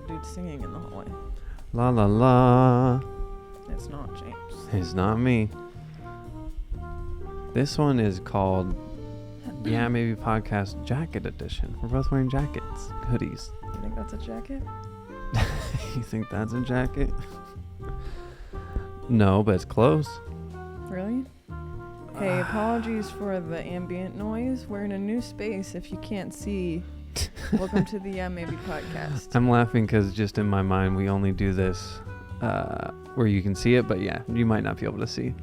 dude singing in the hallway. La la la. It's not James. It's not me. This one is called Yeah Maybe Podcast Jacket Edition. We're both wearing jackets, hoodies. You think that's a jacket? You think that's a jacket? No, but it's close. Really? Hey, apologies for the ambient noise. We're in a new space. If you can't see, welcome to the Yeah Maybe Podcast. I'm laughing because just in my mind, we only do this where you can see it, but yeah, you might not be able to see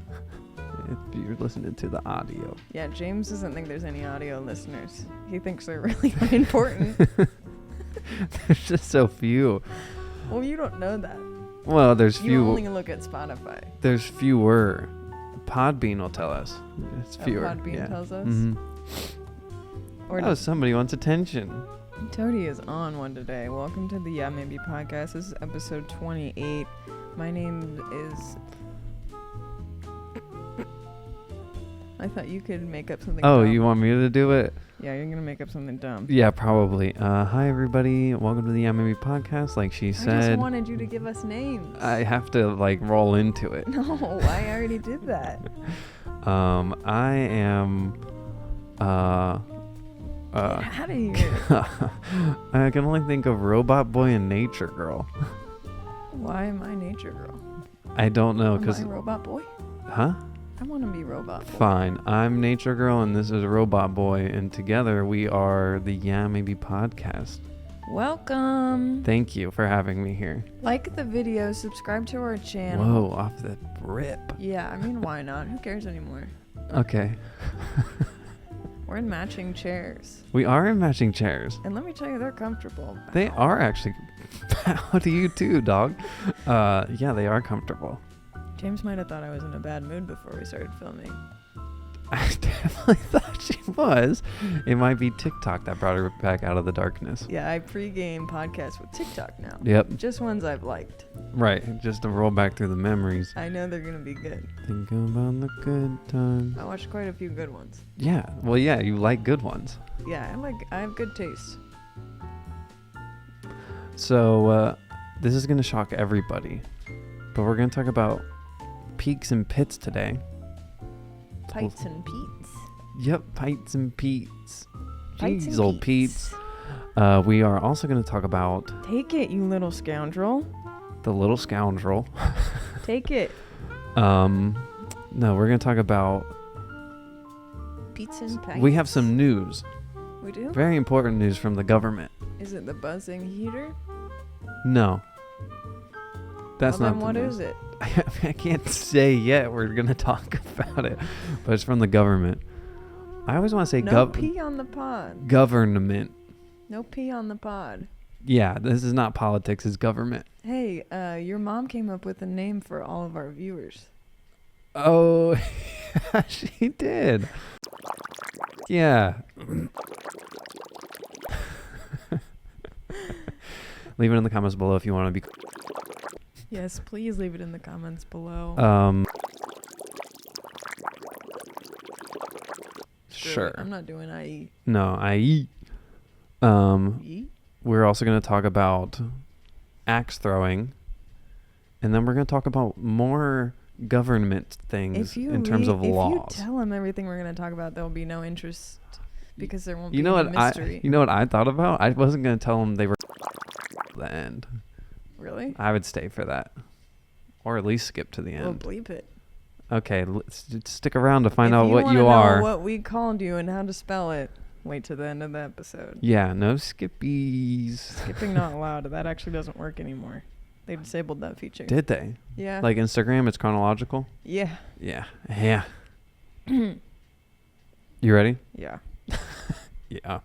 if you're listening to the audio. Yeah, James doesn't think there's any audio listeners. He thinks they're really unimportant. There's just so few. Well, you don't know that. Well, there's You few. only look at Spotify. There's fewer. Podbean will tell us. It's fewer. Podbean tells us? Or oh, somebody wants attention. Toady is on one today. Welcome to the Yeah Maybe Podcast. This is episode 28. My name is... I thought you could make up something Oh, dumb. you want me to do it? Yeah, you're going to make up something dumb. Yeah, probably. Hi, everybody. Welcome to the Yeah Maybe Podcast. Like she said. I just wanted you to give us names. I have to, roll into it. No, I already did that. I am... Get out of here. I can only think of Robot Boy and Nature Girl. Why am I Nature Girl? I don't know, Am because... I Robot Boy? Huh? I want to be Robot Boy. Fine. I'm Nature Girl, and this is Robot Boy, and together we are the Yeah Maybe Podcast. Welcome. Thank you for having me here. Like the video, subscribe to our channel. Whoa, off the rip. Yeah, I mean, why not? Who cares anymore? Okay. We're in matching chairs. We are in matching chairs. And let me tell you, they're comfortable. They are actually. How do you too, dog? Yeah, they are comfortable. James might have thought I was in a bad mood before we started filming. I definitely thought she was. It might be TikTok that brought her back out of the darkness. Yeah, I pregame podcasts with TikTok now. Yep. Just ones I've liked. Right. Just to roll back through the memories. I know they're going to be good. Think about the good times. I watched quite a few good ones. Yeah. Well, yeah, you like good ones. Yeah, I have good taste. So, this is going to shock everybody. But we're going to talk about peaks and pits today. Pites and Pete's. Yep, Pites and Pete's. Pites Jeez, and old Pete's. Pete's. We are also going to talk about... Take it, you little scoundrel. The little scoundrel. Take it. No, we're going to talk about... Pizza and Pites. We have some news. We do? Very important news from the government. Is it the buzzing heater? No. That's well, not then the what news. is it? I can't say yet. We're going to talk about it. But it's from the government. I always want to say No pee on the pod. government. No pee on the pod. Yeah, this is not politics. It's government. Hey, your mom came up with a name for all of our viewers. Oh, she did. Yeah. Leave it in the comments below if you want to be... Yes, please leave it in the comments below. Sure. I'm not doing IE. No, we're also going to talk about axe throwing, and then we're going to talk about more government things in terms of laws. If you tell them everything we're going to talk about, there'll be no interest because there won't be a mystery. You know what I thought about? I wasn't going to tell them they were the end. Really? I would stay for that. Or at least skip to the end. Well, bleep it. Okay, let's stick around to find out what what you are. Know what we called you and how to spell it, wait to the end of the episode. Yeah, no skippies. Skipping not allowed. That actually doesn't work anymore. They disabled that feature. Did they? Yeah. Like Instagram, it's chronological? Yeah. Yeah. Yeah. You ready? Yeah. Yeah.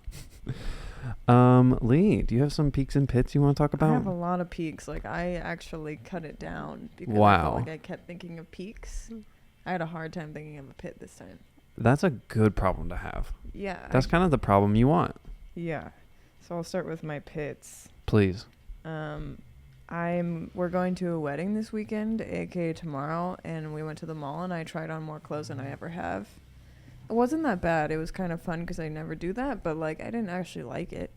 Lee, do you have some peaks and pits you want to talk about? I have a lot of peaks. Like, I actually cut it down because I Wow. felt like I kept thinking of peaks. I had a hard time thinking of a pit this time. That's a good problem to have. Yeah. That's kind of the problem you want. Yeah. So I'll start with my pits. Please. We're going to a wedding this weekend, aka tomorrow, and we went to the mall and I tried on more clothes than I ever have. It wasn't that bad. It was kind of fun because I never do that, but like I didn't actually like it.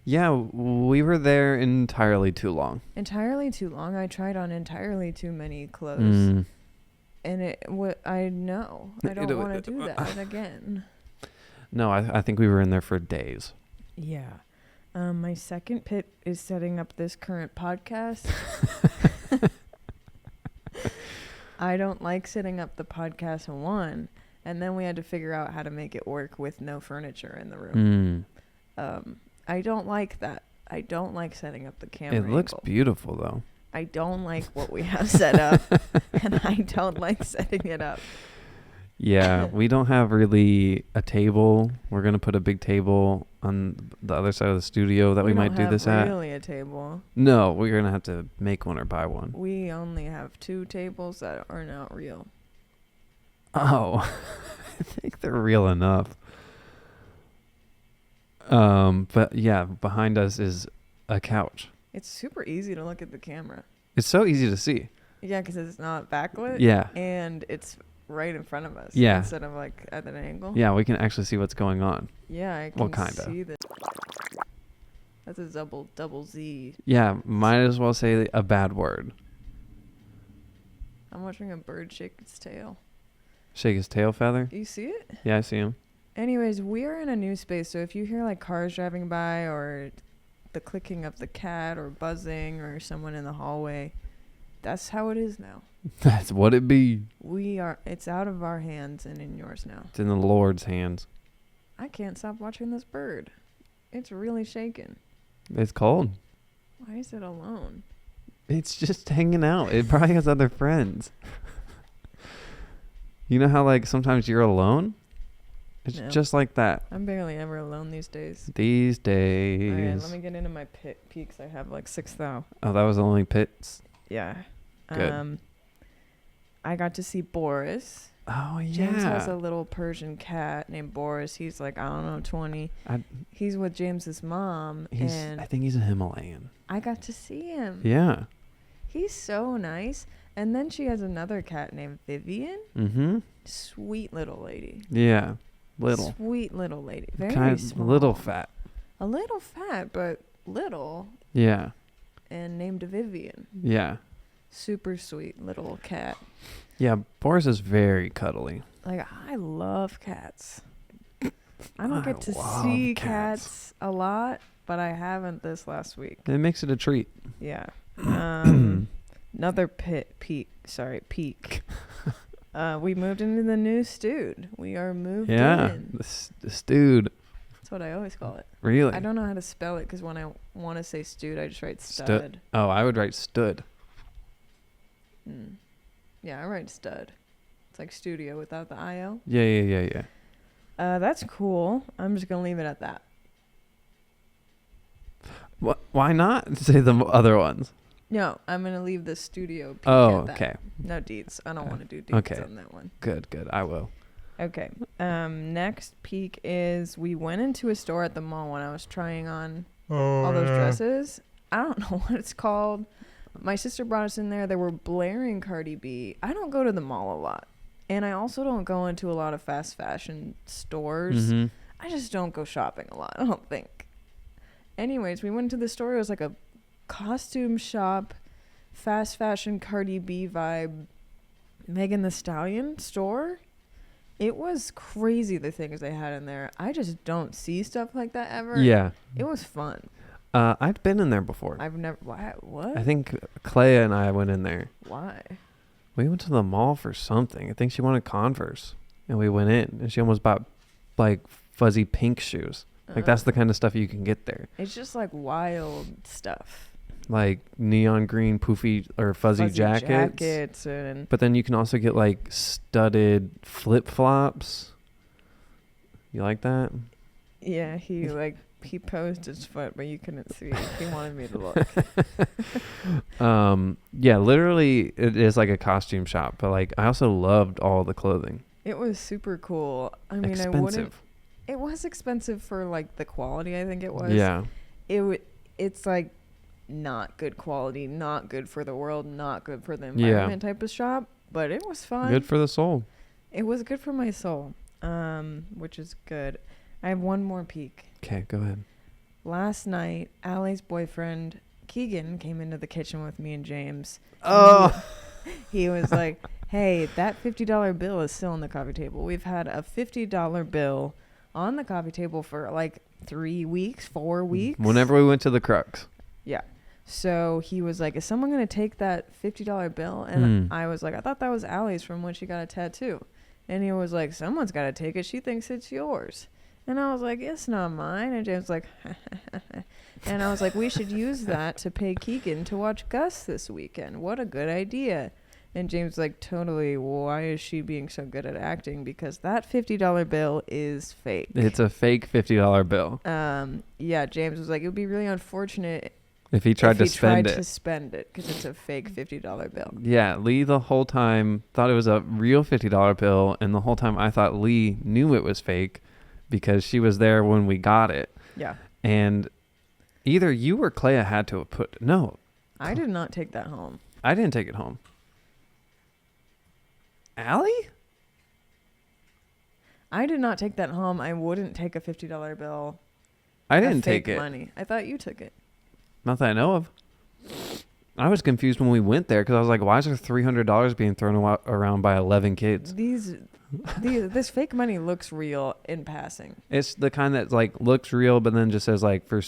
Yeah, we were there entirely too long. Entirely too long. I tried on entirely too many clothes. And I know. I don't want to do that again. No, I think we were in there for days. Yeah. My second pit is setting up this current podcast. I don't like setting up the podcast in one, and then we had to figure out how to make it work with no furniture in the room. I don't like that. I don't like setting up the camera. It looks beautiful, though. I don't like what we have set up, and I don't like setting it up. Yeah, we don't have really a table. We're going to put a big table on the other side of the studio that we might do this at. Really a table. No, we're going to have to make one or buy one. We only have 2 tables that are not real. Oh, I think they're real enough. But yeah, behind us is a couch. It's super easy to look at the camera. It's so easy to see. Yeah, because it's not backlit. Yeah. And it's right in front of us. Yeah. Instead of like at an angle. Yeah, we can actually see what's going on. Yeah, I can see this. That's a double Z. Yeah, might as well say a bad word. I'm watching a bird shake its tail. Shake his tail feather? You see it? Yeah, I see him. Anyways, we are in a new space, so if you hear like cars driving by or the clicking of the cat or buzzing or someone in the hallway, that's how it is now. That's what it be. It's out of our hands and in yours now. It's in the Lord's hands. I can't stop watching this bird. It's really shaking. It's cold. Why is it alone? It's just hanging out. It probably has other friends. You know how like sometimes you're alone? It's just like that. I'm barely ever alone these days. These days. All right, let me get into my peaks. I have like 6 though. Oh, that was the only pits? Yeah. Good. I got to see Boris. Oh, yeah. James has a little Persian cat named Boris. He's like, I don't know, 20. He's with James's mom. I think he's a Himalayan. I got to see him. Yeah. He's so nice. And then she has another cat named Vivian. Mm-hmm. Sweet little lady. Yeah. Little. Sweet little lady. Very small. A little fat. A little fat, but little. Yeah. And named Vivian. Yeah. Super sweet little cat. Yeah, Boris is very cuddly. Like, I love cats. I don't get to see cats a lot, but I haven't this last week. It makes it a treat. Yeah. Another peak. We moved into the new stewed. We are moved in. Yeah, the stewed. That's what I always call it. Really? I don't know how to spell it because when I want to say stewed, I just write stud. Oh, I would write stood. Yeah, I write stud. It's like studio without the I-O. Yeah. That's cool. I'm just going to leave it at that. Why not say the other ones? No, I'm going to leave the studio peak Oh, at that. okay. No deeds. I don't want to do deeds on that one. Good. I will. Okay. Next peak is we went into a store at the mall when I was trying on all those dresses. I don't know what it's called. My sister brought us in there. They were blaring Cardi B. I don't go to the mall a lot. And I also don't go into a lot of fast fashion stores. Mm-hmm. I just don't go shopping a lot, I don't think. Anyways, we went to the store. It was like a costume shop, fast fashion Cardi B vibe, Megan Thee Stallion store. It was crazy the things they had in there. I just don't see stuff like that ever. Yeah. It was fun. I've been in there before. I've never... What? I think Clea and I went in there. Why? We went to the mall for something. I think she wanted Converse. And we went in. And she almost bought, like, fuzzy pink shoes. Like, that's the kind of stuff you can get there. It's just, like, wild stuff. Like, neon green, poofy, or fuzzy jackets. But then you can also get, like, studded flip-flops. You like that? Yeah, he posed his foot, but you couldn't see. He wanted me to look. Yeah, literally, it is like a costume shop. But like, I also loved all the clothing. It was super cool. I mean, expensive. It was expensive for like the quality. I think it was. Yeah. It's like not good quality, not good for the world, not good for the environment type of shop. But it was fun. Good for the soul. It was good for my soul, which is good. I have one more peek. Okay, go ahead. last night, Allie's boyfriend, Keegan, came into the kitchen with me and James. Oh. He was like, hey, that $50 bill is still on the coffee table. We've had a $50 bill on the coffee table for like 3 weeks, 4 weeks. Whenever we went to the Crux. Yeah. So he was like, is someone going to take that $50 bill? And I was like, I thought that was Allie's from when she got a tattoo. And he was like, someone's got to take it. She thinks it's yours. And I was like, it's not mine. And James was like, and I was like, we should use that to pay Keegan to watch Gus this weekend. What a good idea. And James was like, totally, why is she being so good at acting? Because that $50 bill is fake. It's a fake $50 bill. Yeah, James was like, it would be really unfortunate if he tried to spend it because it's a fake $50 bill. Yeah, Lee the whole time thought it was a real $50 bill, and the whole time I thought Lee knew it was fake because she was there when we got it. Yeah. And either you or Clea had to have put... No. I did not take that home. I didn't take it home. Allie? I did not take that home. I wouldn't take a $50 bill. I didn't take it. Money. I thought you took it. Not that I know of. I was confused when we went there because I was like, why is there $300 being thrown around by 11 kids? This fake money looks real in passing. It's the kind that like looks real, but then just says like for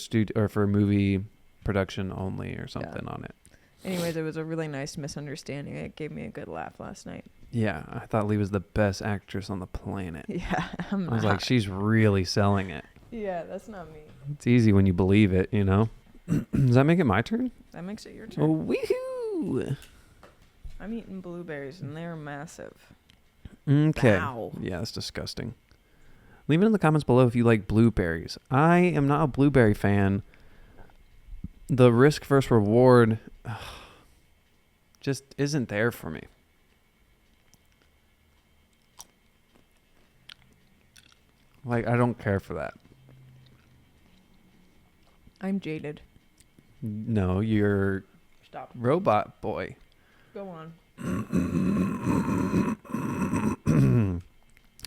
for movie production only or something on it. Anyways, it was a really nice misunderstanding. It gave me a good laugh last night. Yeah, I thought Lee was the best actress on the planet. Yeah, I was like, she's really selling it. Yeah, that's not me. It's easy when you believe it, you know? Does that make it my turn? That makes it your turn. Oh, woohoo! I'm eating blueberries, and they're massive. Okay. Wow. Yeah, that's disgusting. Leave it in the comments below if you like blueberries. I am not a blueberry fan. The risk versus reward just isn't there for me. Like, I don't care for that. I'm jaded. No, you're... Stop. Robot boy. Go on.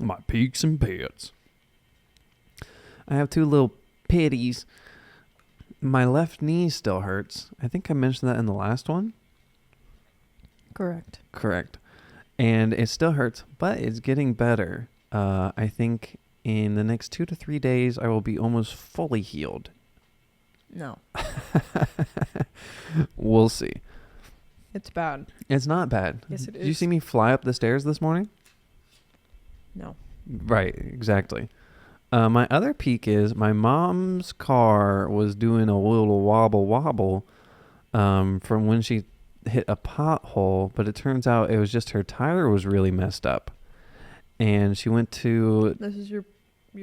My peaks and pets. I have 2 little pitties. My left knee still hurts. I think I mentioned that in the last one. Correct. And it still hurts, but it's getting better. I think in the next 2 to 3 days, I will be almost fully healed. No. We'll see. It's bad. It's not bad. Yes, it is. Did you see me fly up the stairs this morning? No. Right, exactly. My other peak is my mom's car was doing a little wobble from when she hit a pothole, but it turns out it was just her tire was really messed up. And she went to... This is your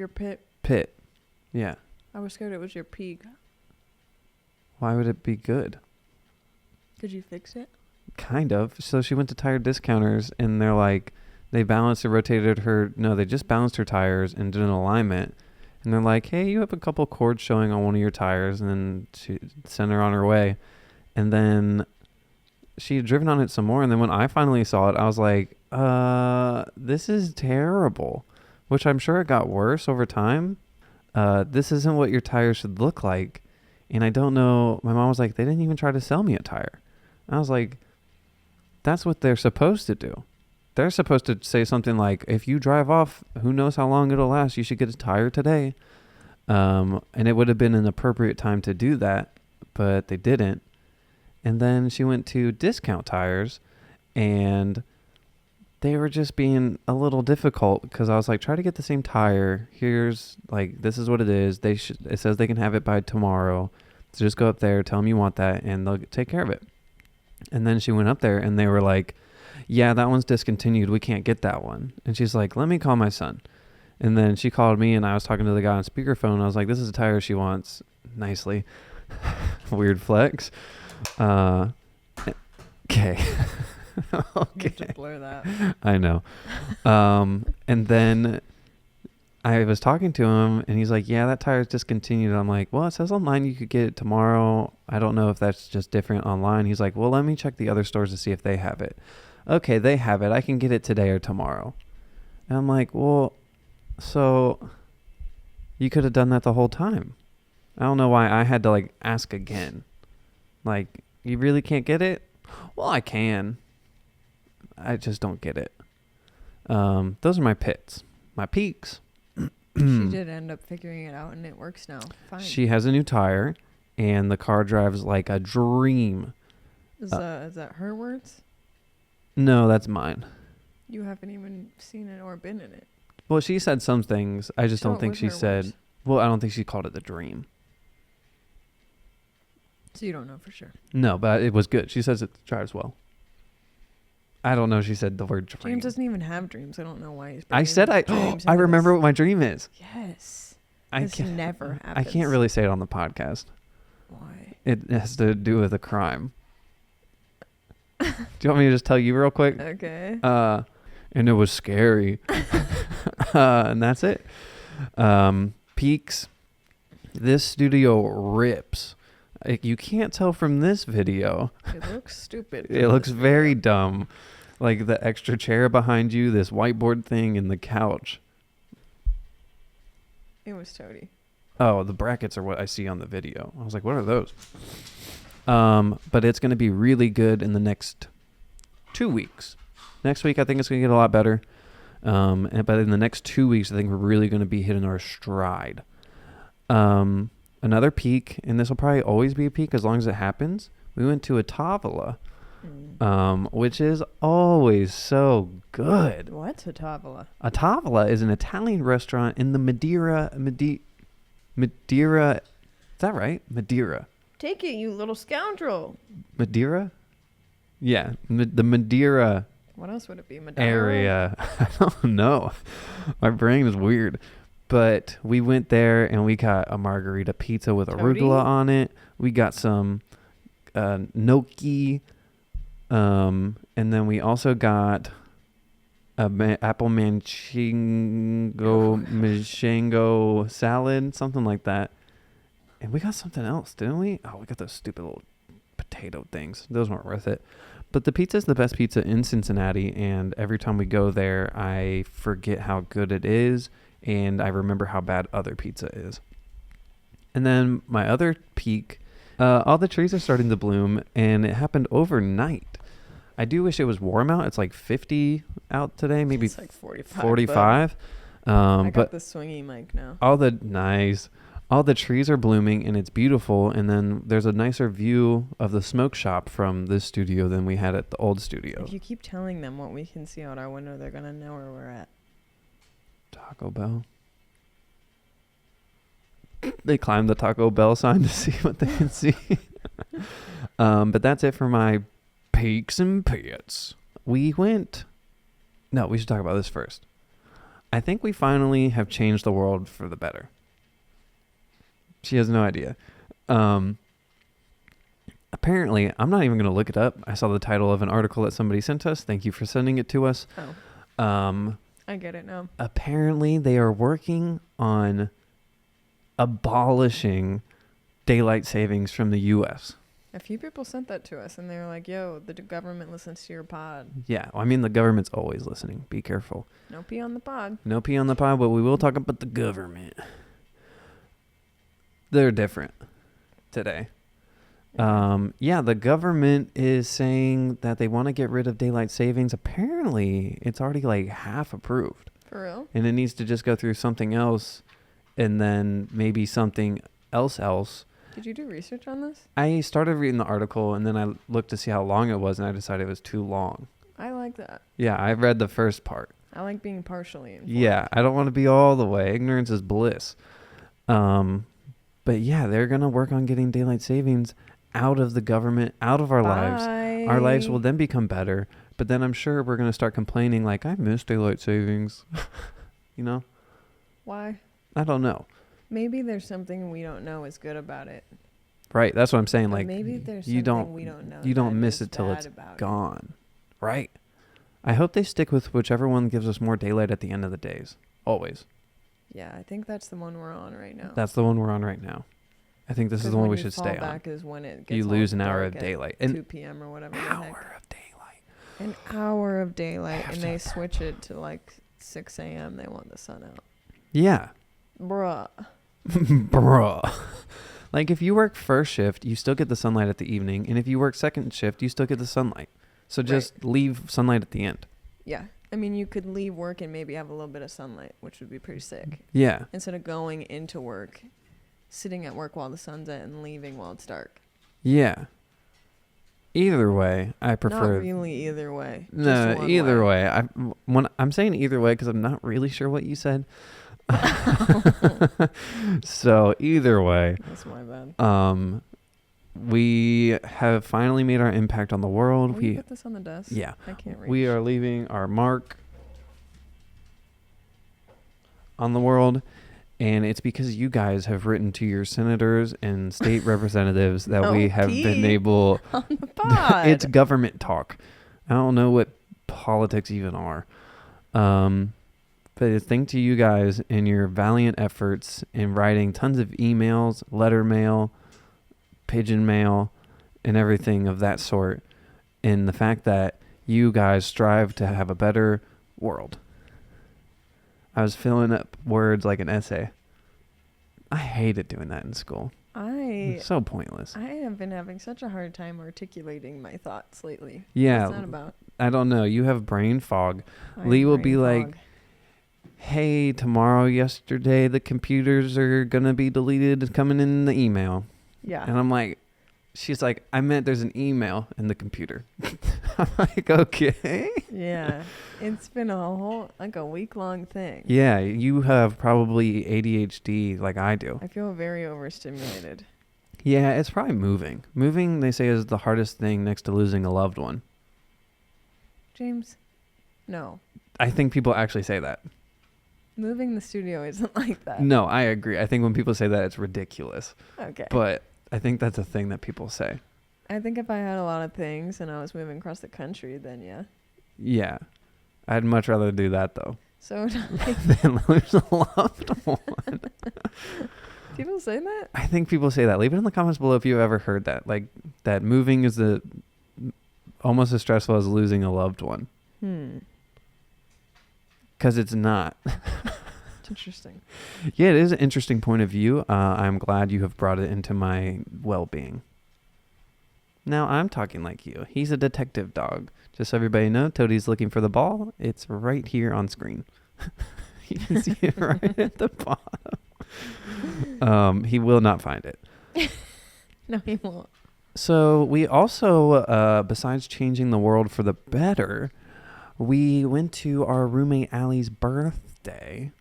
pit. Pit. Yeah. I was scared it was your peak. Why would it be good? Did you fix it? Kind of. So she went to tire discounters and they're like, they balanced and rotated her. No, they just balanced her tires and did an alignment. And they're like, hey, you have a couple cords showing on one of your tires. And then she sent her on her way. And then she had driven on it some more. And then when I finally saw it, I was like, this is terrible. Which I'm sure it got worse over time. This isn't what your tires should look like. And I don't know. My mom was like, they didn't even try to sell me a tire. And I was like, that's what they're supposed to do. They're supposed to say something like, if you drive off, who knows how long it'll last. You should get a tire today. And it would have been an appropriate time to do that, but they didn't. And then she went to Discount Tires and they were just being a little difficult because I was like, try to get the same tire. Here's like, this is what it is. It says they can have it by tomorrow. So just go up there, tell them you want that, and they'll take care of it. And then she went up there and they were like, yeah, that one's discontinued. We can't get that one. And she's like, let me call my son. And then she called me and I was talking to the guy on speakerphone. I was like, this is a tire she wants. Nicely. Weird flex. Okay. Okay. You have to blur that. I know. And then I was talking to him and he's like, yeah, that tire's discontinued. I'm like, well, it says online you could get it tomorrow. I don't know if that's just different online. He's like, well, let me check the other stores to see if they have it. Okay, they have it. I can get it today or tomorrow. And I'm like, well, so you could have done that the whole time. I don't know why I had to like ask again. Like, you really can't get it? Well, I can. I just don't get it. Those are my pits. My peaks. She did end up figuring it out, and it works now. Fine. She has a new tire, and the car drives like a dream. Is that her words? No, that's mine. You haven't even seen it or been in it. Well, she said some things. I just So don't it think was she her said. words. Well, I don't think she called it the dream. So you don't know for sure. No, but it was good. She says it drives well. I don't know. She said the word dream. James doesn't even have dreams. I don't know why he's. I said I. Dreams I into remember this. what my dream is. Yes. I This can't. never happens. I can't really say it on the podcast. Why? It has to do with a crime. Do you want me to just tell you real quick? Okay. And it was scary. And that's it. Peaks. This studio rips. You can't tell from this video. It looks stupid. It looks very dumb. Like the extra chair behind you, this whiteboard thing, and the couch. It was toady. Oh, the brackets are what I see on the video. I was like, what are those? But it's going to be really good in the next 2 weeks. Next week, I think it's going to get a lot better. But in the next 2 weeks, I think we're really going to be hitting our stride. Another peak, and this will probably always be a peak as long as it happens. We went to a tavola, which is always so good. What's a tavola? A tavola is an Italian restaurant in the Madeira. Is that right? Madeira. Take it, you little scoundrel. Madeira? Yeah, the Madeira What else would it be? Madonna? area. I don't know. My brain is weird. But we went there and we got a margarita pizza with Toady? arugula on it. We got some gnocchi. And then we also got apple manchego salad, something like that. And we got something else, didn't we? Oh, we got those stupid little potato things. Those weren't worth it. But the pizza is the best pizza in Cincinnati. And every time we go there, I forget how good it is. And I remember how bad other pizza is. And then my other peak, all the trees are starting to bloom, and it happened overnight. I do wish it was warm out. It's like 50 out today, maybe It's like 45. 45. I got But the swingy mic now. all the trees are blooming, and it's beautiful. And then there's a nicer view of the smoke shop from this studio than we had at the old studio. If you keep telling them what we can see out our window, they're going to know where we're at. Taco Bell. They climb the Taco Bell sign to see what they can see. But that's it for my peaks and pits. We should talk about this first. I think we finally have changed the world for the better. She has no idea. Apparently, I'm not even going to look it up. I saw the title of an article that somebody sent us. Thank you for sending it to us. Oh. I get it now. Apparently, they are working on abolishing daylight savings from the U.S. A few people sent that to us, and they were like, yo, the government listens to your pod. Yeah, I mean, the government's always listening. Be careful. No pee on the pod. No pee on the pod, but we will talk about the government. They're different today. The government is saying that they want to get rid of daylight savings. Apparently, it's already like half approved. For real? And it needs to just go through something else and then maybe something else. Did you do research on this? I started reading the article and then I looked to see how long it was and I decided it was too long. I like that. Yeah, I read the first part. I like being partially informed. Yeah, I don't want to be all the way. Ignorance is bliss. But yeah, they're going to work on getting daylight savings out of the government, out of our lives. Our lives will then become better. But then I'm sure we're going to start complaining like, I miss daylight savings. You know? Why? I don't know. Maybe there's something we don't know is good about it. Right. That's what I'm saying. But Like, maybe there's you something we don't know. You don't that miss is it till bad it's about gone. Right. I hope they stick with whichever one gives us more daylight at the end of the days. Always. Yeah, I think that's the one we're on right now. That's the one we're on right now. I think this is the one we should stay on. Back is when it gets You all lose an hour dark of at daylight. 2 p.m. or whatever. An hour of daylight, and they switch it to like 6 a.m. They want the sun out. Yeah. Bruh. Bruh. Like if you work first shift, you still get the sunlight at the evening. And if you work second shift, you still get the sunlight. So just leave sunlight at the end. Yeah. I mean, you could leave work and maybe have a little bit of sunlight, which would be pretty sick. Yeah. Instead of going into work, sitting at work while the sun's out and leaving while it's dark. Yeah. Either way, I prefer. Not really either way. No, either way. I'm saying either way because I'm not really sure what you said. So either way. That's my bad. We have finally made our impact on the world. Will you put this on the desk? Yeah. I can't reach. We are leaving our mark on the world. And it's because you guys have written to your senators and state representatives that we have been able. On the pod. It's government talk. I don't know what politics even are. But it's thanks to you guys and your valiant efforts in writing tons of emails, letter mail, pigeon mail, and everything of that sort. And the fact that you guys strive to have a better world. I was filling up words like an essay. I hated doing that in school. It's so pointless. I have been having such a hard time articulating my thoughts lately. Yeah. What's that about? I don't know. You have brain fog. Lee will be like, hey, tomorrow, yesterday, the computers are going to be deleted coming in the email. Yeah. And I'm like, she's like, I meant there's an email in the computer. I'm like, okay. Yeah. It's been a week-long thing. Yeah, you have probably ADHD like I do. I feel very overstimulated. Yeah, it's probably moving. Moving, they say, is the hardest thing next to losing a loved one. James, no. I think people actually say that. Moving the studio isn't like that. No, I agree. I think when people say that, it's ridiculous. Okay. But I think that's a thing that people say. I think if I had a lot of things and I was moving across the country, then yeah. Yeah. I'd much rather do that, though. So than lose a loved one. People say that? I think people say that. Leave it in the comments below if you've ever heard that. Like, that moving is almost as stressful as losing a loved one. Because it's not. It's interesting. Yeah, it is an interesting point of view. I'm glad you have brought it into my well-being. Now, I'm talking like you. He's a detective dog. Just so everybody know, Toadie's looking for the ball. It's right here on screen. You can see it right at the bottom. He will not find it. No, he won't. So we also, besides changing the world for the better, we went to our roommate Allie's birthday.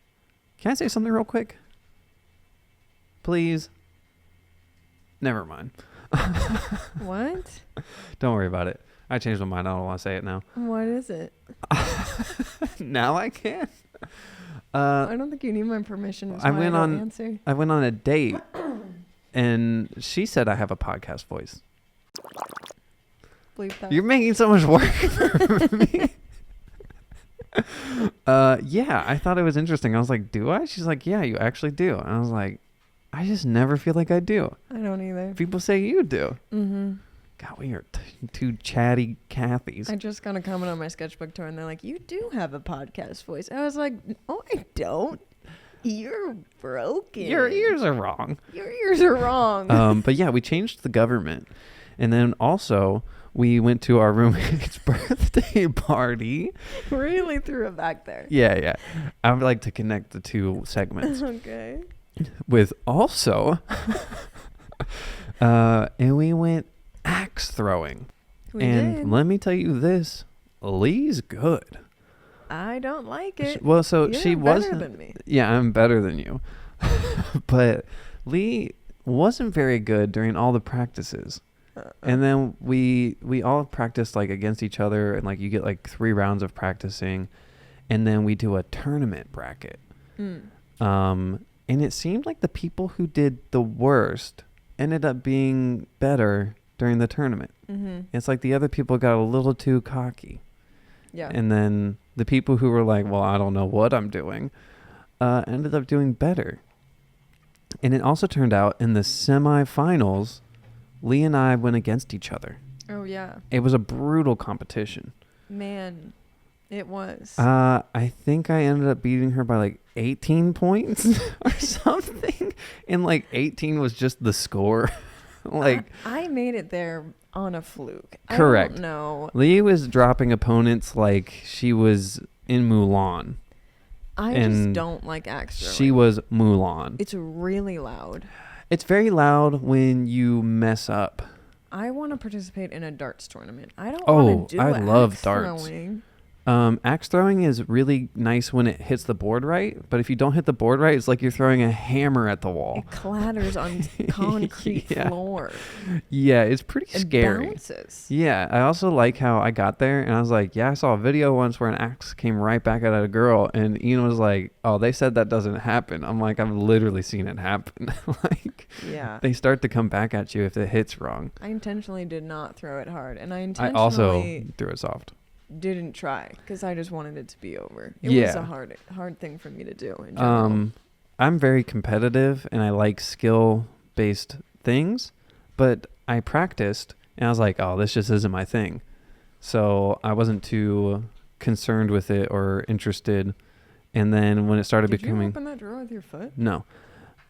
Can I say something real quick? Please? Never mind. What? Don't worry about it. I changed my mind. I don't want to say it now. What is it? Now I can. I don't think you need my permission. I went on a date, and she said I have a podcast voice. Bleep that. You're making so much work for me. Yeah, I thought it was interesting. I was like, do I? She's like, yeah, you actually do. And I was like, I just never feel like I do. I don't either. People say you do. Mm-hmm. God, we are two chatty Cathys. I just got a comment on my sketchbook tour, and they're like, you do have a podcast voice. I was like, no, I don't. You're broken. Your ears are wrong. Your ears are wrong. But yeah, we changed the government. And then also, we went to our roommate's birthday party. Really threw it back there. Yeah. I would like to connect the two segments. Okay. With also, and we went axe throwing. We did. Let me tell you this, Lee's good. I don't like it. Well, so You're she better wasn't. than me. Yeah, I'm better than you. But Lee wasn't very good during all the practices. And then we all practiced like against each other, and like you get like 3 rounds of practicing, and then we do a tournament bracket. And it seemed like the people who did the worst ended up being better during the tournament. Mm-hmm. It's like the other people got a little too cocky. Yeah. And then the people who were like, well, I don't know what I'm doing, ended up doing better. And it also turned out in the semifinals, Lee and I went against each other. Oh, yeah. It was a brutal competition. Man, it was. I think I ended up beating her by like 18 points or something. something, and like 18 was just the score. Like I made it there on a fluke. Correct. I don't know. Lee was dropping opponents like she was in Mulan. I And just don't like axe throwing. She was Mulan. It's really loud. It's very loud when you mess up. I want to participate in a darts tournament. I don't Oh, want to do I love axe darts. throwing. Axe throwing is really nice when it hits the board right, but if you don't hit the board right, it's like you're throwing a hammer at the wall. It clatters on concrete Yeah. floor. Yeah, it's pretty It scary. bounces. Yeah, I also like how I got there and I was like, yeah, I saw a video once where an axe came right back at a girl, and Ian was like, oh, they said that doesn't happen. I'm like, I've literally seen it happen. Like, Yeah. they start to come back at you if it hits wrong. I intentionally did not throw it hard, and I I intentionally also threw it soft. didn't try because I just wanted it to be over. It was Yeah. a hard thing for me to do in general. I'm very competitive and I like skill-based things, but I practiced and I was like, oh, this just isn't my thing. So I wasn't too concerned with it or interested. And then when it started Did becoming... you open that drawer with your foot? No.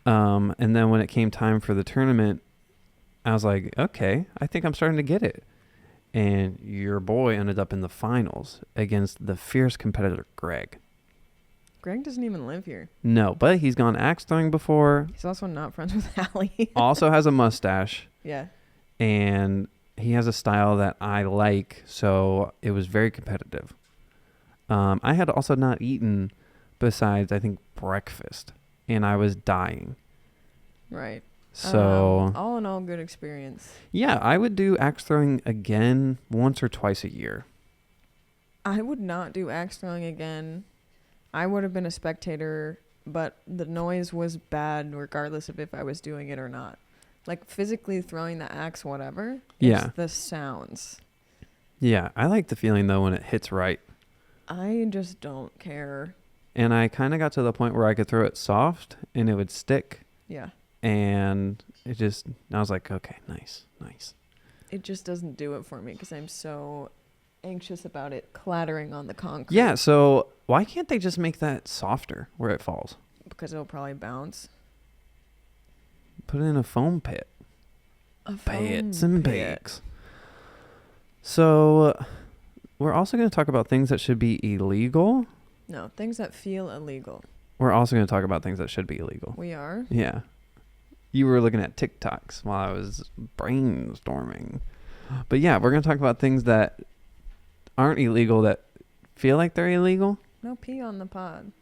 And then when it came time for the tournament, I was like, okay, I think I'm starting to get it. And your boy ended up in the finals against the fierce competitor, Greg. Greg doesn't even live here. No, but he's gone axe throwing before. He's also not friends with Allie. Also has a mustache. Yeah. And he has a style that I like, so it was very competitive. I had also not eaten besides, I think, breakfast, and I was dying. Right. So, all in all, good experience. yeah, I would do axe throwing again once or twice a year. I would not do axe throwing again. I would have been a spectator, but the noise was bad regardless of if I was doing it or not. Like physically throwing the axe, whatever. Yeah. It's the sounds. Yeah, I like the feeling, though, when it hits right. I just don't care. And I kind of got to the point where I could throw it soft, and it would stick. Yeah. And I was like, okay, nice. It just doesn't do it for me because I'm so anxious about it clattering on the concrete. Yeah, so why can't they just make that softer where it falls? Because it'll probably bounce. Put it in a foam pit. Pits and pit. bakes. So we're also going to talk about things that should be illegal. No, things that feel illegal. We're also going to talk about things that should be illegal. We are? Yeah. You were looking at TikToks while I was brainstorming. But yeah, we're going to talk about things that aren't illegal that feel like they're illegal. No pee on the pod.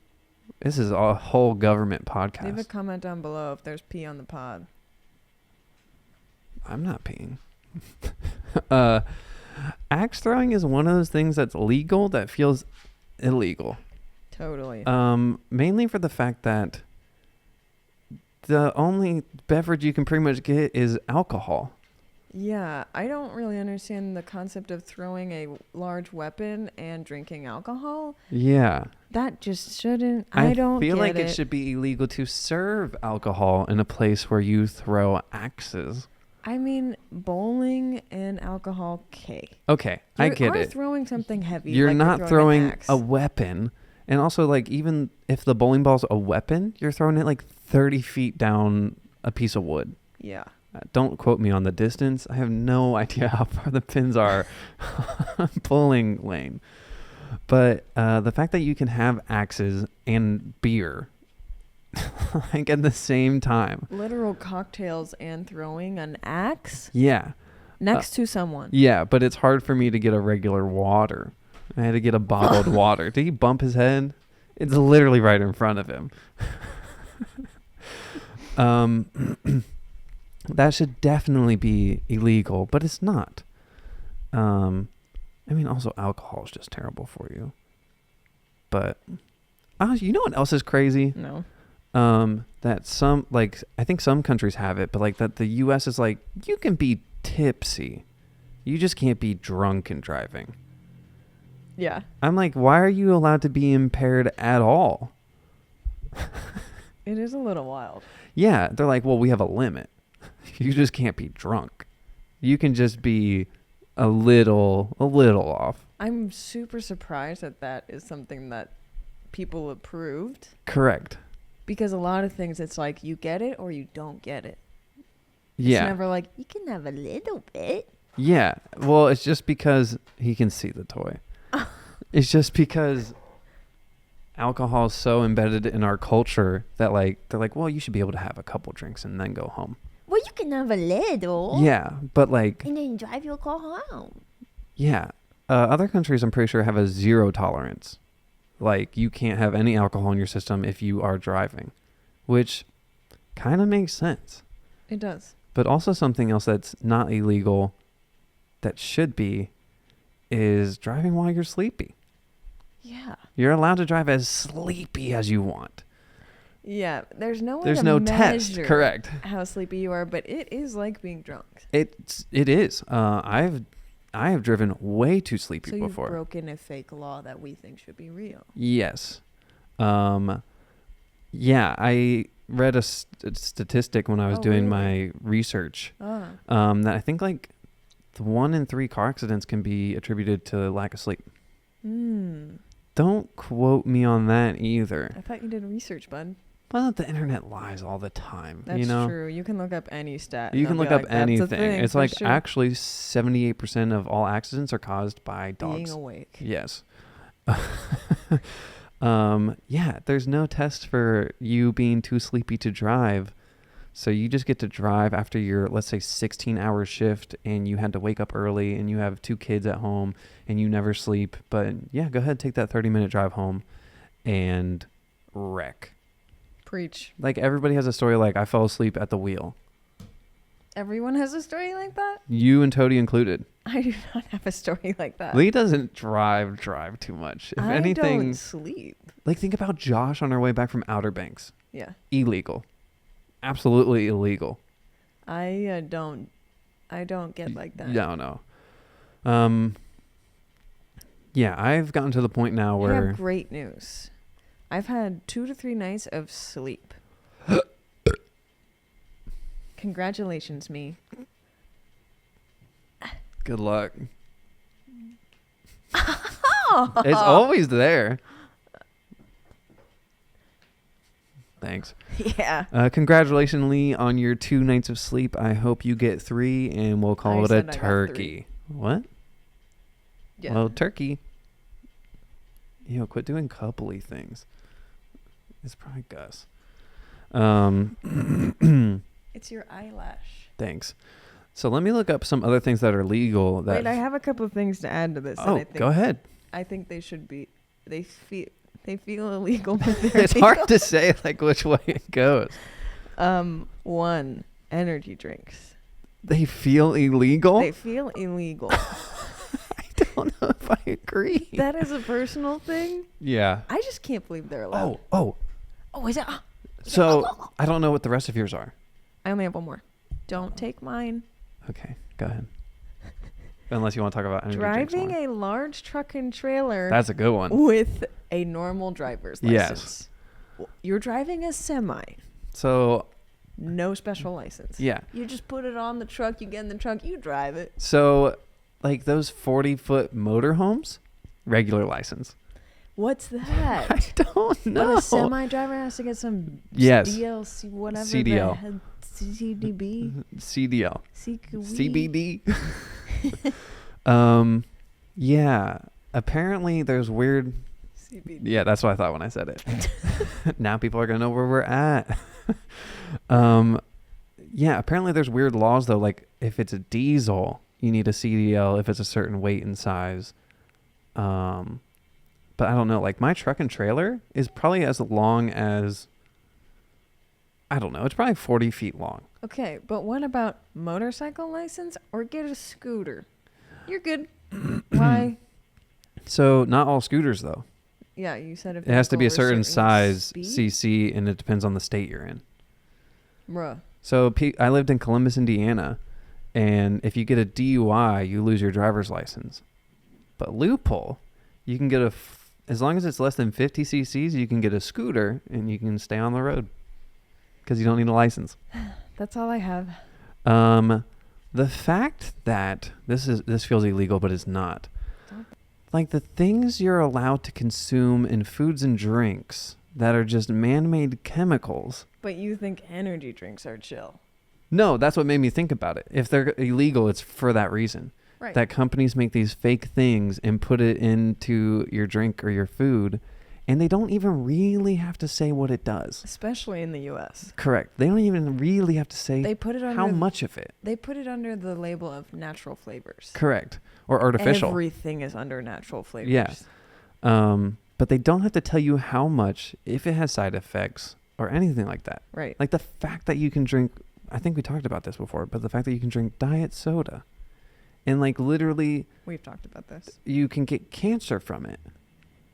This is a whole government podcast. Leave a comment down below if there's pee on the pod. I'm not peeing. Axe throwing is one of those things that's legal that feels illegal. Totally. Mainly for the fact that the only beverage you can pretty much get is alcohol. Yeah, I don't really understand the concept of throwing a large weapon and drinking alcohol. Yeah. That just shouldn't. I don't feel get like it. it should be illegal to serve alcohol in a place where you throw axes. I mean, bowling and alcohol, Okay, I get are it. Throwing something heavy. You're like not an throwing axe. a weapon. And also, like, even if the bowling ball's a weapon, you're throwing it like 30 feet down a piece of wood. Yeah. Don't quote me on the distance. I have no idea how far the pins are on bowling lane. But the fact that you can have axes and beer like at the same time. Literal cocktails and throwing an axe Yeah. next to someone. Yeah, but it's hard for me to get a regular water. I had to get a bottled water. Did he bump his head? It's literally right in front of him. That should definitely be illegal, but it's not. I mean, also alcohol is just terrible for you. But you know what else is crazy? No. That some, like, I think some countries have it, but like that the U.S. is like, you can be tipsy, you just can't be drunk and driving. Yeah. I'm like, why are you allowed to be impaired at all? It is a little wild. Yeah, they're like, well, we have a limit. You just can't be drunk. You can just be a little off. I'm super surprised that is something that people approved. Correct. Because a lot of things, it's like you get it or you don't get it. Yeah. It's never like, you can have a little bit. Yeah. Well, it's just because he can see the toy. It's just because alcohol is so embedded in our culture that like they're like, well, you should be able to have a couple drinks and then go home. Well, you can have a little. Yeah, but like, and then drive your car home. Yeah. Other countries, I'm pretty sure, have a 0 tolerance. Like, you can't have any alcohol in your system if you are driving, which kind of makes sense. It does. But also something else that's not illegal that should be is driving while you're sleepy. Yeah. You're allowed to drive as sleepy as you want. Yeah. There's no way There's to no test, measure correct? how sleepy you are, but it is like being drunk. It is. I have driven way too sleepy so you've before. broken a fake law that we think should be real. Yes. Yeah, I read a statistic when I was doing my research that I think like 1 in 3 car accidents can be attributed to lack of sleep. Don't quote me on that either. I thought you did research, bud. Well, the internet lies all the time. That's you know? true. You can look up any stat. You can look up anything. It's like sure. actually 78% of all accidents are caused by dogs. Being awake. Yes. Yeah, there's no test for you being too sleepy to drive. So you just get to drive after your, let's say, 16-hour shift and you had to wake up early and you have 2 kids at home and you never sleep. But yeah, go ahead, take that 30-minute drive home and wreck. Preach. Like everybody has a story like I fell asleep at the wheel. Everyone has a story like that? You and Toady included. I do not have a story like that. Lee doesn't drive too much. If anything, don't sleep. Like think about Josh on our way back from Outer Banks. Yeah. Illegal. Absolutely illegal. I don't get like that. No. Yeah, I've gotten to the point now I where have great news. I've had 2 to 3 nights of sleep. Congratulations, me. good luck. It's always there. Thanks. Yeah. Congratulations, Lee, on your 2 nights of sleep. I hope you get 3, and we'll call it a turkey. What? Yeah. Well, turkey. Quit doing coupley things. It's probably Gus. It's your eyelash. Thanks. So let me look up some other things that are legal. That Wait, I have a couple of things to add to this. Oh, go ahead. I think they should be. They feel illegal, but they're It's hard to say like which way it goes. 1, energy drinks. They feel illegal? They feel illegal. I don't know if I agree. That is a personal thing. Yeah. I just can't believe they're allowed. Oh, is it? So I don't know what the rest of yours are. I only have one more. Don't take mine. Okay, go ahead. Unless you want to talk about energy drinks Driving more. a large truck and trailer. That's a good one. With a normal driver's license. Yes. You're driving a semi. So. No special license. Yeah. You just put it on the truck. You get in the truck. You drive it. So, like those 40-foot motorhomes, regular license. What's that? I don't know. But a semi driver has to get some DLC, whatever. CDL. CDB. CDL. CBD. CBD. Yeah. Apparently there's weird. CBD. Yeah, that's what I thought when I said it. Now people are going to know where we're at. Yeah, apparently there's weird laws though. Like if it's a diesel, you need a CDL if it's a certain weight and size. But I don't know, like my truck and trailer is probably as long as, I don't know, it's probably 40 feet long. Okay, but what about motorcycle license or get a scooter? You're good. Why? So not all scooters though. Yeah, you said if it has to be a over certain size speed? CC and it depends on the state you're in. Bruh. So I lived in Columbus, Indiana, and if you get a DUI, you lose your driver's license. But loophole, you can get as long as it's less than 50 cc's, you can get a scooter and you can stay on the road because you don't need a license. That's all I have. The fact that this feels illegal, but it's not. Like the things you're allowed to consume in foods and drinks that are just man-made chemicals. But you think energy drinks are chill. No, that's what made me think about it. If they're illegal, it's for that reason. Right. That companies make these fake things and put it into your drink or your food, and they don't even really have to say what it does. Especially in the U.S. Correct. They don't even really have to say They put it under how much of it. They put it under the label of natural flavors. Correct. Or artificial. Everything is under natural flavors. Yeah. But they don't have to tell you how much, if it has side effects or anything like that. Right. Like the fact that you can drink, I think we talked about this before, but the fact that you can drink diet soda and like literally We've talked about this. you can get cancer from it,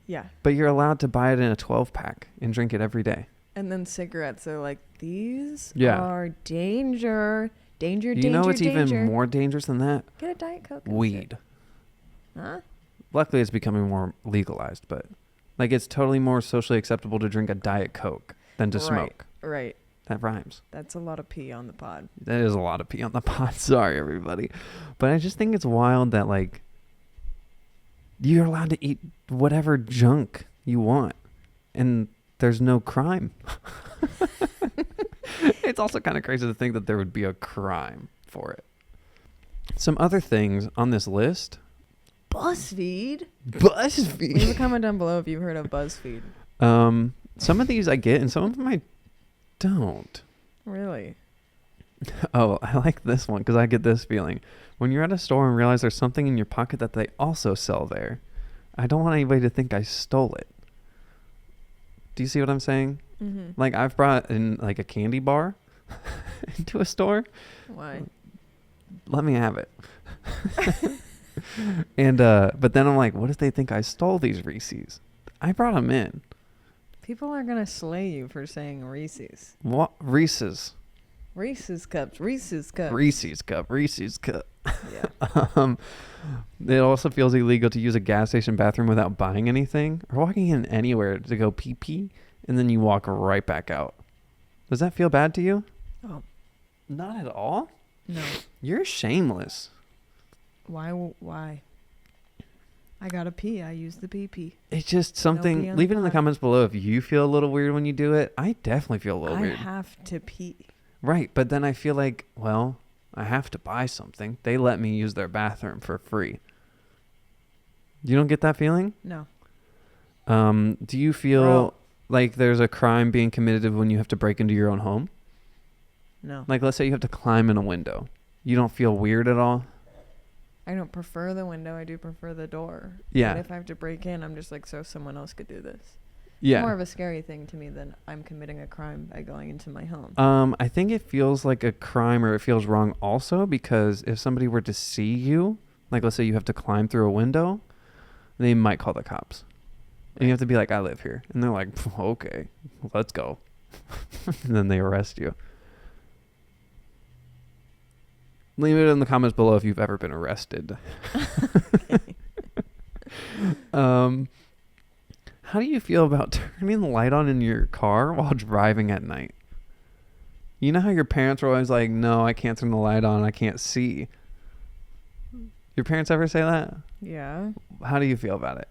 Yeah. but you're allowed to buy it in a 12-pack and drink it every day. And then cigarettes are like, these Yeah. are danger. Danger, You know what's danger. even more dangerous than that? Get a Diet Coke. instead. Weed. Huh? Luckily, it's becoming more legalized, but like it's totally more socially acceptable to drink a Diet Coke than to smoke. Right. That rhymes. That's a lot of pee on the pod. That is a lot of pee on the pot. Sorry, everybody. But I just think it's wild that, like, you're allowed to eat whatever junk you want, and there's no crime. It's also kind of crazy to think that there would be a crime for it. Some other things on this list. BuzzFeed? Leave a BuzzFeed. comment down below if you've heard of BuzzFeed. Some of these I get, and some of them I don't. Really? Oh, I like this one because I get this feeling. When you're at a store and realize there's something in your pocket that they also sell there, I don't want anybody to think I stole it. Do you see what I'm saying? Mm-hmm. Like I've brought in like a candy bar into a store. Why? Let me have it. And but then I'm like, what if they think I stole these Reese's? I brought them in. People are going to slay you for saying Reese's. What Reese's? Reese's cups. Reese's cups. Reese's cup. Reese's cup. Yeah. It also feels illegal to use a gas station bathroom without buying anything or walking in anywhere to go pee pee, and then you walk right back out. Does that feel bad to you? Oh. Not at all. No. You're shameless. Why? I gotta pee. I use the pee. It's just something. pee on Leave the it in the pod. comments below if you feel a little weird when you do it. I definitely feel a little I weird. have to pee. Right, but then I feel like, well, I have to buy something. They let me use their bathroom for free. You don't get that feeling? No. Do you feel Bro. like there's a crime being committed when you have to break into your own home? No. Like, let's say you have to climb in a window. You don't feel weird at all? I don't prefer the window. I do prefer the door. Yeah. But if I have to break in, I'm just like, so someone else could do this. Yeah. More of a scary thing to me than I'm committing a crime by going into my home. I think it feels like a crime or it feels wrong also because if somebody were to see you, like let's say you have to climb through a window, they might call the cops. And you have to be like, I live here. And they're like, okay, let's go. And then they arrest you. Leave it in the comments below if you've ever been arrested. How do you feel about turning the light on in your car while driving at night? You know how your parents were always like, no, I can't turn the light on. I can't see. Your parents ever say that? Yeah. How do you feel about it?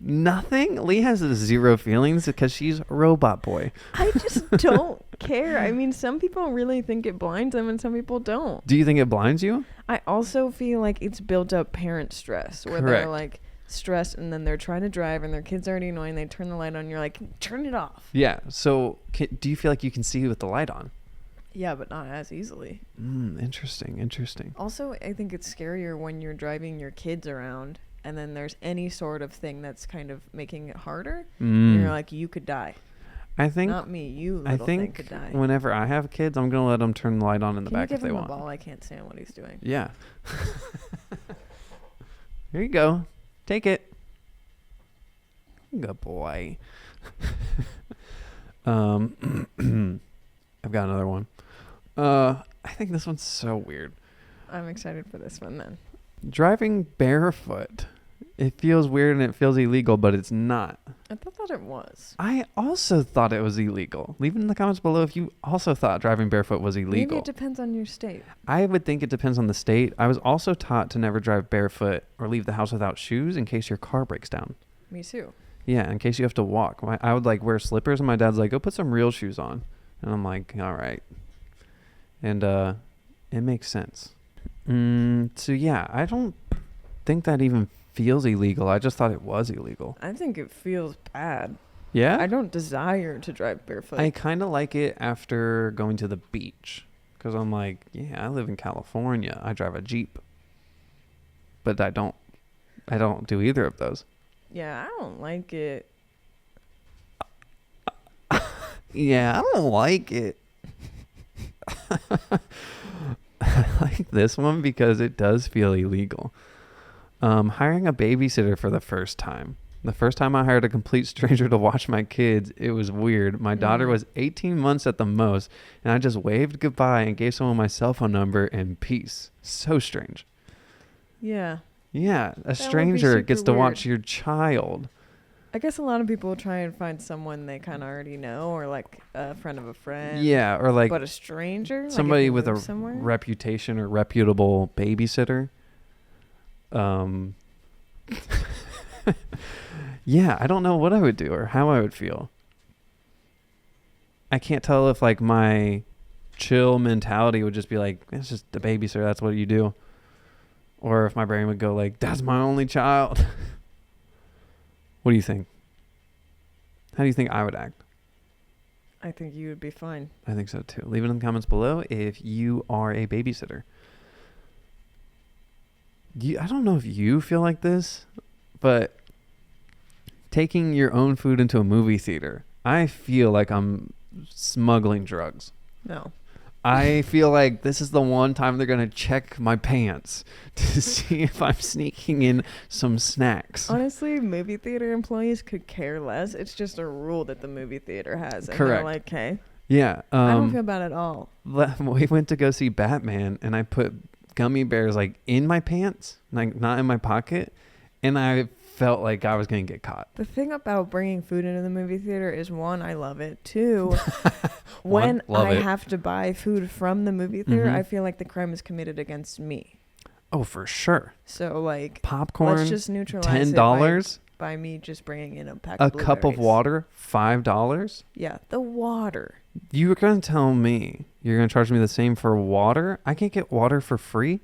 Nothing? Lee has zero feelings because she's a robot boy. I just don't care. I mean, some people really think it blinds them and some people don't. Do you think it blinds you? I also feel like it's built up parent stress where Correct. they're like stressed and then they're trying to drive and their kid's already annoying. They turn the light on. You're like, turn it off. Yeah. So do you feel like you can see with the light on? Yeah, but not as easily. Interesting. Also, I think it's scarier when you're driving your kids around and then there's any sort of thing that's kind of making it harder. And you're like, you could die. I think Not me. You little thing could die. whenever I have kids, I'm going to let them turn the light on in the Can you back give if they him want. a ball? I can't stand what he's doing. Yeah. Here you go. Take it. Good boy. I've got another one. I think this one's so weird. I'm excited for this one then. Driving barefoot. It feels weird and it feels illegal, but it's not. I thought it was. I also thought it was illegal. Leave it in the comments below if you also thought driving barefoot was illegal. Maybe it depends on your state. I would think it depends on the state. I was also taught to never drive barefoot or leave the house without shoes in case your car breaks down. Me too. Yeah, in case you have to walk. I would like wear slippers, and my dad's like, "Go put some real shoes on," and I'm like, "All right," and it makes sense. So yeah, I don't think that even feels illegal. I just thought it was illegal. I think it feels bad. Yeah? I don't desire to drive barefoot. I kind of like it after going to the beach. Because I'm like, yeah, I live in California. I drive a Jeep. But I don't do either of those. Yeah, I don't like it. Yeah, I don't like it. I like this one because it does feel illegal. Hiring a babysitter for the first time. The first time I hired a complete stranger to watch my kids, it was weird. My daughter was 18 months at the most, and I just waved goodbye and gave someone my cell phone number and peace. So strange. Yeah. Yeah, a That would be stranger gets super to watch weird. your child. I guess a lot of people try and find someone they kind of already know, or like a friend of a friend. Yeah, or like But a stranger? Like if somebody you with a live somewhere? reputation or reputable babysitter. Yeah, I don't know what I would do or how I would feel. I can't tell if like my chill mentality would just be like, it's just a babysitter, that's what you do. Or if my brain would go like, that's my only child. What do you think? How do you think I would act? I think you would be fine. I think so too. Leave it in the comments below if you are a babysitter. I don't know if you feel like this, but taking your own food into a movie theater, I feel like I'm smuggling drugs. No. I feel like this is the one time they're going to check my pants to see if I'm sneaking in some snacks. Honestly, movie theater employees could care less. It's just a rule that the movie theater has. And Correct. they're like, hey, Yeah. I don't feel bad at all. We went to go see Batman, and I put gummy bears like in my pants, like not in my pocket, and I felt like I was going to get caught. The thing about bringing food into the movie theater is, one, I love it. Two, when I have to buy food from the movie theater, I feel like the crime is committed against me. Oh, for sure. So, like, popcorn, let's just neutralize $10. it by me just bringing in a pack A of cup of blueberries. water, $5. Yeah, the water. You were going to tell me you're going to charge me the same for water? I can't get water for free?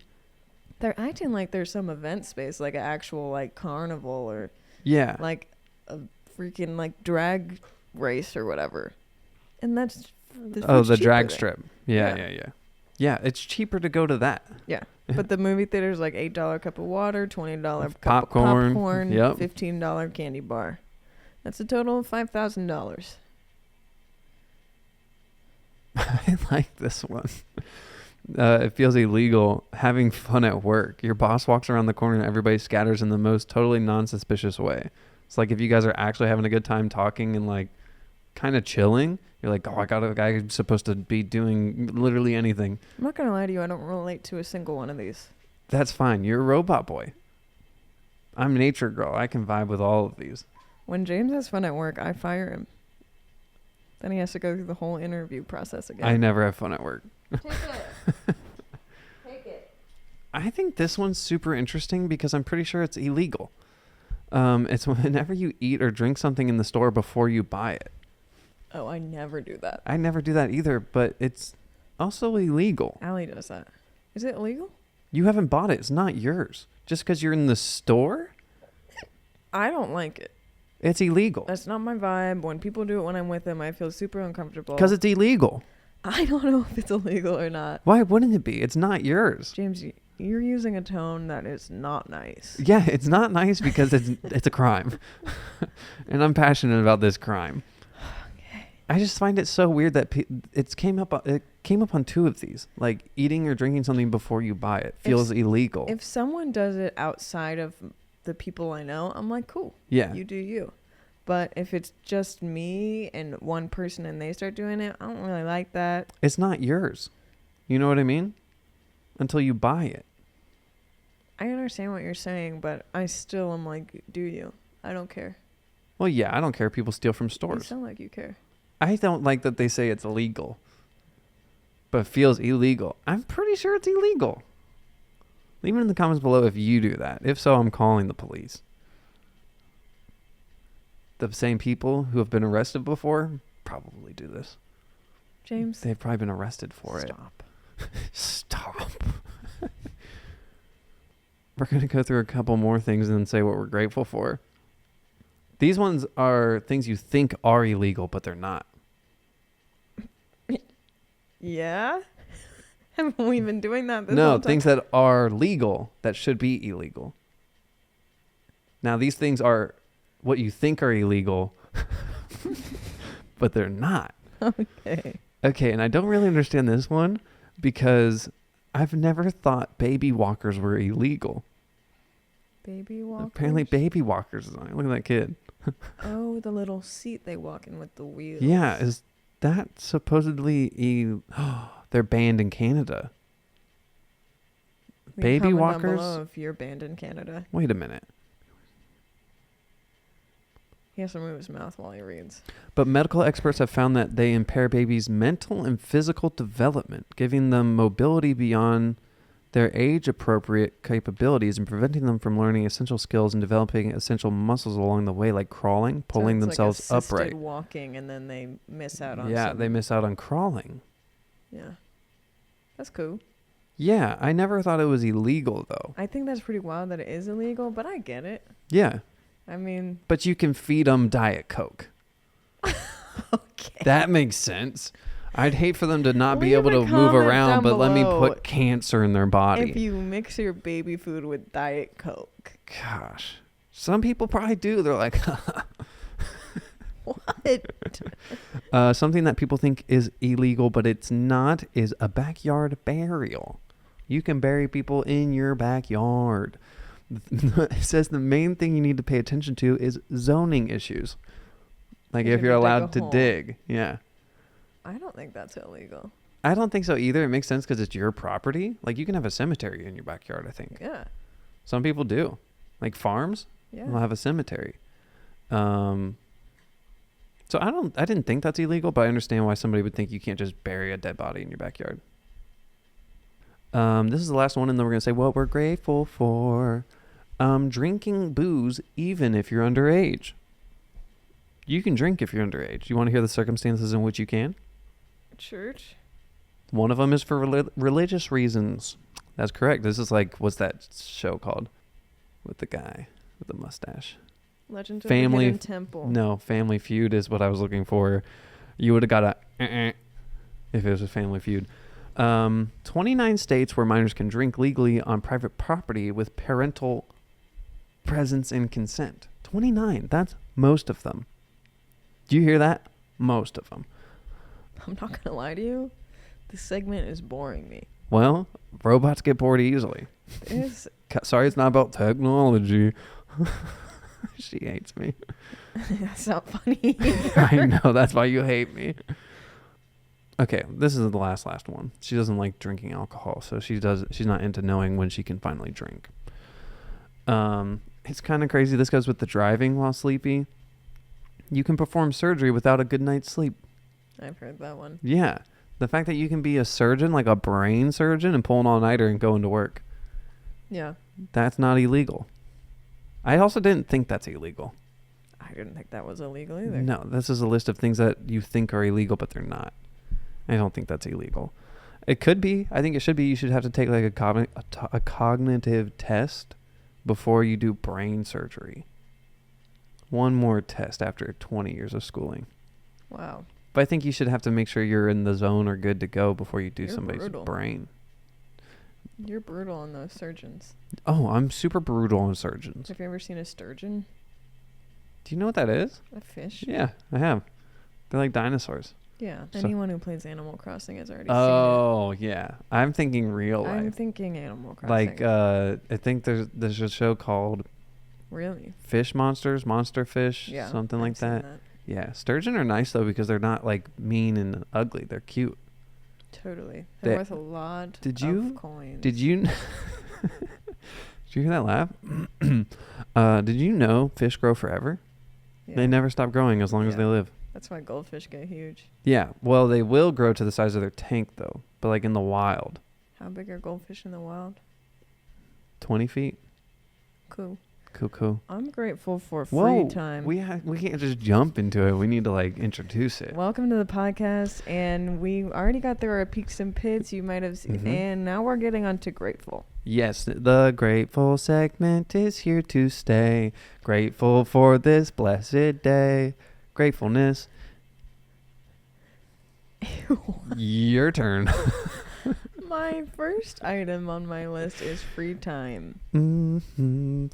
They're acting like there's some event space, like an actual, like, carnival or, Yeah. like, a freaking, like, drag race or whatever. And that's... the drag there. strip. Yeah. Yeah, it's cheaper to go to that. Yeah. But the movie theater's like $8 cup of water, $20 cup Popcorn. of popcorn, Yep. $15 candy bar. That's a total of $5,000. I like this one. It feels illegal having fun at work. Your boss walks around the corner and everybody scatters in the most totally non-suspicious way. It's like if you guys are actually having a good time talking and like kind of chilling, you're like, oh, I got a guy who's supposed to be doing literally anything. I'm not going to lie to you. I don't relate to a single one of these. That's fine. You're a robot boy. I'm nature girl. I can vibe with all of these. When James has fun at work, I fire him. Then he has to go through the whole interview process again. I never have fun at work. Take it. Take it. I think this one's super interesting because I'm pretty sure it's illegal. It's whenever you eat or drink something in the store before you buy it. Oh, I never do that. I never do that either, but it's also illegal. Allie does that. Is it illegal? You haven't bought it. It's not yours. Just because you're in the store, I don't like it. it's illegal. That's not my vibe. When people do it when I'm with them, I feel super uncomfortable. Because it's illegal. I don't know if it's illegal or not. Why wouldn't it be? It's not yours. James, you're using a tone that is not nice. Yeah, it's not nice because it's a crime. And I'm passionate about this crime. Okay. I just find it so weird that it came up on two of these. Like eating or drinking something before you buy it feels illegal. If someone does it outside of the people I know, I'm like, cool. Yeah. You do you. But if it's just me and one person and they start doing it, I don't really like that. It's not yours. You know what I mean? Until you buy it. I understand what you're saying, but I still am like, do you? I don't care. Well, yeah, I don't care if people steal from You stores. sound like you care. I don't like that they say it's illegal, but it feels illegal. I'm pretty sure it's illegal. Leave it in the comments below if you do that. If so, I'm calling the police. the same people who have been arrested before probably do this. James, They've probably been arrested for stop. Stop. We're going to go through a couple more things and then say what we're grateful for. These ones are things you think are illegal, but they're not. Yeah? Haven't we been doing that this No, whole time? things that are legal that should be illegal. Now, these things are what you think are illegal, but they're not. Okay. Okay, and I don't really understand this one because I've never thought baby walkers were illegal. Baby walkers? Apparently baby walkers is on it. Look at that kid. Oh, the little seat they walk in with the wheels. Yeah, is that supposedly they're banned in Canada? Leave a baby comment down walkers? below if you're banned in Canada. Wait a minute. He has to move his mouth while he reads. But medical experts have found that they impair babies' mental and physical development, giving them mobility beyond their age-appropriate capabilities and preventing them from learning essential skills and developing essential muscles along the way, like crawling, pulling so it's themselves like assisted upright. walking, and then they miss out on Yeah, some- they miss out on crawling. Yeah. That's cool. Yeah, I never thought it was illegal, though. I think that's pretty wild that it is illegal, but I get it. Yeah, I mean, but you can feed them Diet Coke. okay. That makes sense. I'd hate for them to not be Leave able a to move comment around, down but let me below put cancer in their body. if you mix your baby food with Diet Coke. Gosh. Some people probably do. They're like, What? something that people think is illegal, but it's not, is a backyard burial. You can bury people in your backyard. It says the main thing you need to pay attention to is zoning issues. Like if If you're you dig a allowed to hole. dig. Yeah. I don't think that's illegal. I don't think so either. It makes sense because it's your property. Like you can have a cemetery in your backyard, I think. Yeah. Some people do. Like farms Yeah. will have a cemetery. So I didn't think that's illegal, but I understand why somebody would think you can't just bury a dead body in your backyard. This is the last one, and then we're going to say what we're grateful for. Drinking booze even if you're underage. You can drink if you're underage. You want to hear the circumstances in which you can? Church? One of them is for religious reasons. That's correct. This is like, what's that show called? With the guy with the mustache. Legend of Family- the Hidden Temple. No, Family Feud is what I was looking for. You would have got a if it was a Family Feud. 29 states where minors can drink legally on private property with parental presence and consent. 29. That's most of them. Do you hear that? Most of them. I'm not going to lie to you. This segment is boring me. Well, robots get bored easily. It's, Sorry, it's not about technology. She hates me. that's not funny. I know. That's why you hate me. Okay, this is the last one. She doesn't like drinking alcohol, so she's not into knowing when she can finally drink. It's kind of crazy. This goes with the driving while sleepy. You can perform surgery without a good night's sleep. I've heard that one. Yeah. The fact that you can be a surgeon, like a brain surgeon, and pull an all-nighter and go into work, Yeah. that's not illegal. I also didn't think that's illegal. I didn't think that was illegal either. No, this is a list of things that you think are illegal, but they're not. I don't think that's illegal. It could be. I think it should be. You should have to take like a cognitive test before you do brain surgery. One more test after 20 years of schooling. Wow. But I think you should have to make sure you're in the zone or good to go before you do You're somebody's brutal. brain. You're brutal on those surgeons. Oh, I'm super brutal on surgeons. Have you ever seen a sturgeon? Do you know what that is? A fish? Yeah, I have. They're like dinosaurs. Yeah. So- Anyone who plays Animal Crossing has already Oh, yeah. I'm thinking real seen it. I'm life. thinking Animal Crossing. Like, I think there's a show called Really? Fish Monsters, Monster Fish, Yeah. something I've like seen that. Yeah, sturgeon are nice though because they're not like mean and ugly. They're cute. Totally. They're They- worth a lot Did of you- coins. Did you Did you hear that laugh? Did you know fish grow forever? Yeah. They never stop growing as long as Yeah. they live. That's why goldfish get huge. Yeah. Well, they will grow to the size of their tank though, but like in the wild, How big are goldfish in the wild? 20 feet. Cool. Cool. I'm grateful for free Whoa, time. we can't just jump into it. We need to like introduce it. Welcome to the podcast, and we already got through our peaks and pits. You might have seen, and now we're getting on to grateful. Yes, the grateful segment is here to stay. Grateful for this blessed day. Gratefulness. Your turn. My first item on my list is free time.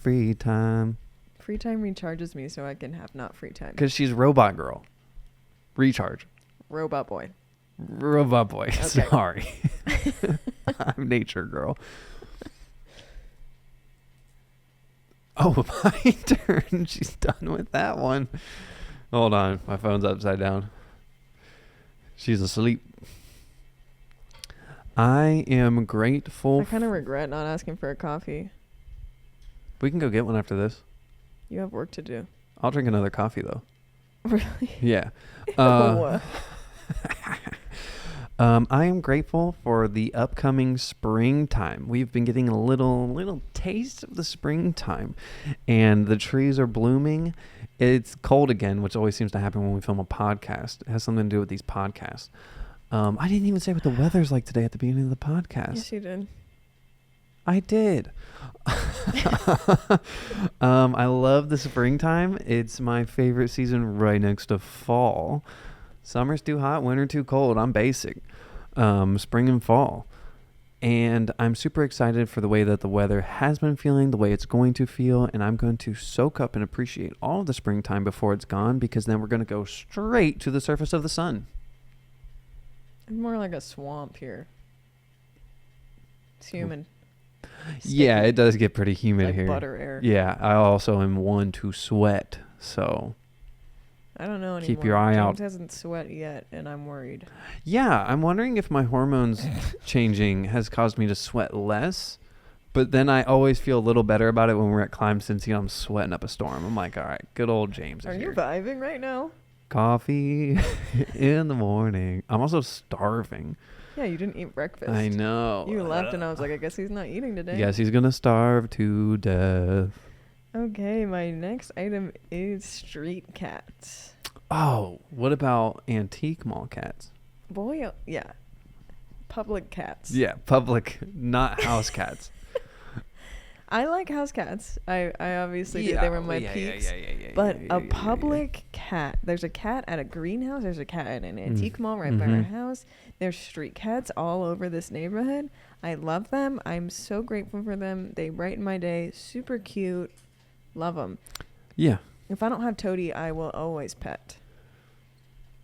Free time. Free time recharges me so I can have not free time. Because she's robot girl. Recharge. Robot boy. Robot boy. Okay. Sorry. I'm nature girl. Oh, my turn. She's done with that one. Hold on. My phone's upside down. She's asleep. I am grateful. I kind of regret not asking for a coffee. We can go get one after this. You have work to do. I'll drink another coffee, though. Really? Yeah. I am grateful for the upcoming springtime. We've been getting a little taste of the springtime, and the trees are blooming. It's cold again, which always seems to happen when we film a podcast. It has something to do with these podcasts. I didn't even say what the weather's like today at the beginning of the podcast. Yes, you did. I did. I love the springtime. It's my favorite season right next to fall. Summer's too hot, winter too cold. I'm basic. Spring and fall. And I'm super excited for the way that the weather has been feeling, the way it's going to feel, and I'm going to soak up and appreciate all of the springtime before it's gone, because then we're going to go straight to the surface of the sun. It's more like a swamp here. It's humid. Yeah, it does get pretty humid like here. Butter air. Yeah, I also am one to sweat, so I don't know anymore. keep your eye out. James hasn't sweat yet, and I'm worried. Yeah, I'm wondering if my hormones changing has caused me to sweat less, but then I always feel a little better about it when we're at Climb, since I'm sweating up a storm. I'm like, all right, good old James Are is you here. vibing right now? Coffee in the morning. I'm also starving. Yeah, you didn't eat breakfast. I know. You left, and I was like, I guess he's not eating today. Yes, he's going to starve to death. Okay, my next item is street cats. Oh, what about antique mall cats? Boy, yeah. Public cats. Yeah, public, not house cats. I like house cats. I obviously did. They were my peeps. But a public cat. There's a cat at a greenhouse. There's a cat at an antique mall right by our house. There's street cats all over this neighborhood. I love them. I'm so grateful for them. They brighten my day. Super cute. Love them. Yeah. If I don't have Toady, I will always pet.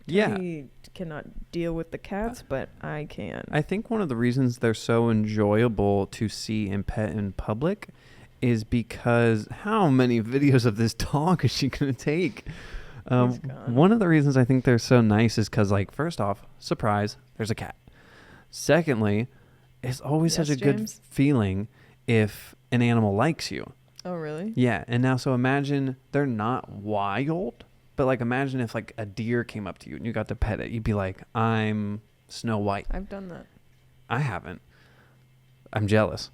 Yeah. Toady cannot deal with the cats, but I can. I think one of the reasons they're so enjoyable to see and pet in public is because how many videos of this dog is she going to take? One of the reasons I think they're so nice is because, like, first off, surprise, there's a cat. Secondly, it's always such a good feeling if an animal likes you. Oh, really? Yeah. And now, so imagine they're not wild, but like imagine if like a deer came up to you and you got to pet it. You'd be like, I'm Snow White. I've done that. I haven't. I'm jealous.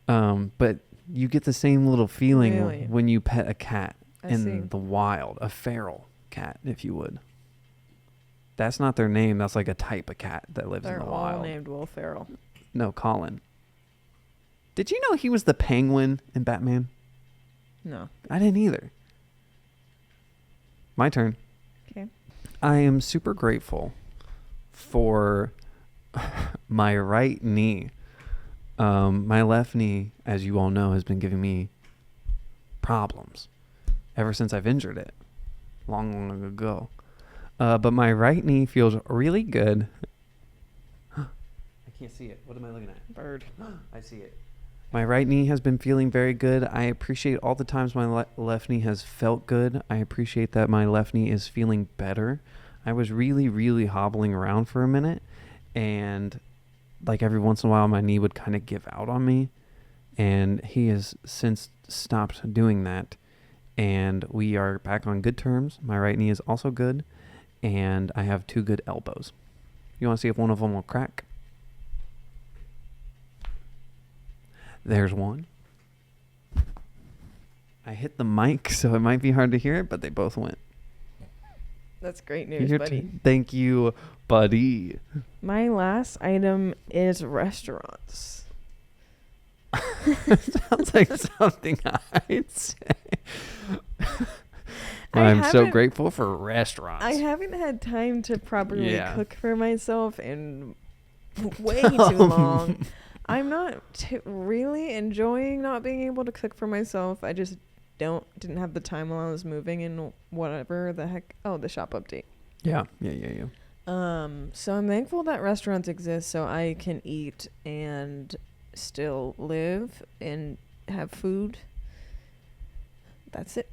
But you get the same little feeling when you pet a cat in the wild, a feral cat, if you would. That's not their name. That's like a type of cat that lives in the wild. They're all named Will Ferrell. No, Colin. Did you know he was the Penguin in Batman? No. I didn't either. My turn. Okay. I am super grateful for my right knee. My left knee, as you all know, has been giving me problems ever since I've injured it long ago. But my right knee feels really good. I can't see it. What am I looking at? Bird. I see it. My right knee has been feeling very good. I appreciate all the times my left knee has felt good. I appreciate that my left knee is feeling better. I was really, really hobbling around for a minute, and like every once in a while my knee would kind of give out on me, and he has since stopped doing that, and we are back on good terms. My right knee is also good, and I have 2 good elbows. You want to see if one of them will crack? There's one. I hit the mic, so it might be hard to hear it, but they both went. That's great news, buddy. Thank you, buddy. My last item is restaurants. Sounds like something I'd say. I'm so grateful for restaurants. I haven't had time to properly cook for myself in way too long. I'm not really enjoying not being able to cook for myself. I just didn't have the time while I was moving and whatever the heck. Oh, the shop update. Yeah. So I'm thankful that restaurants exist so I can eat and still live and have food. That's it.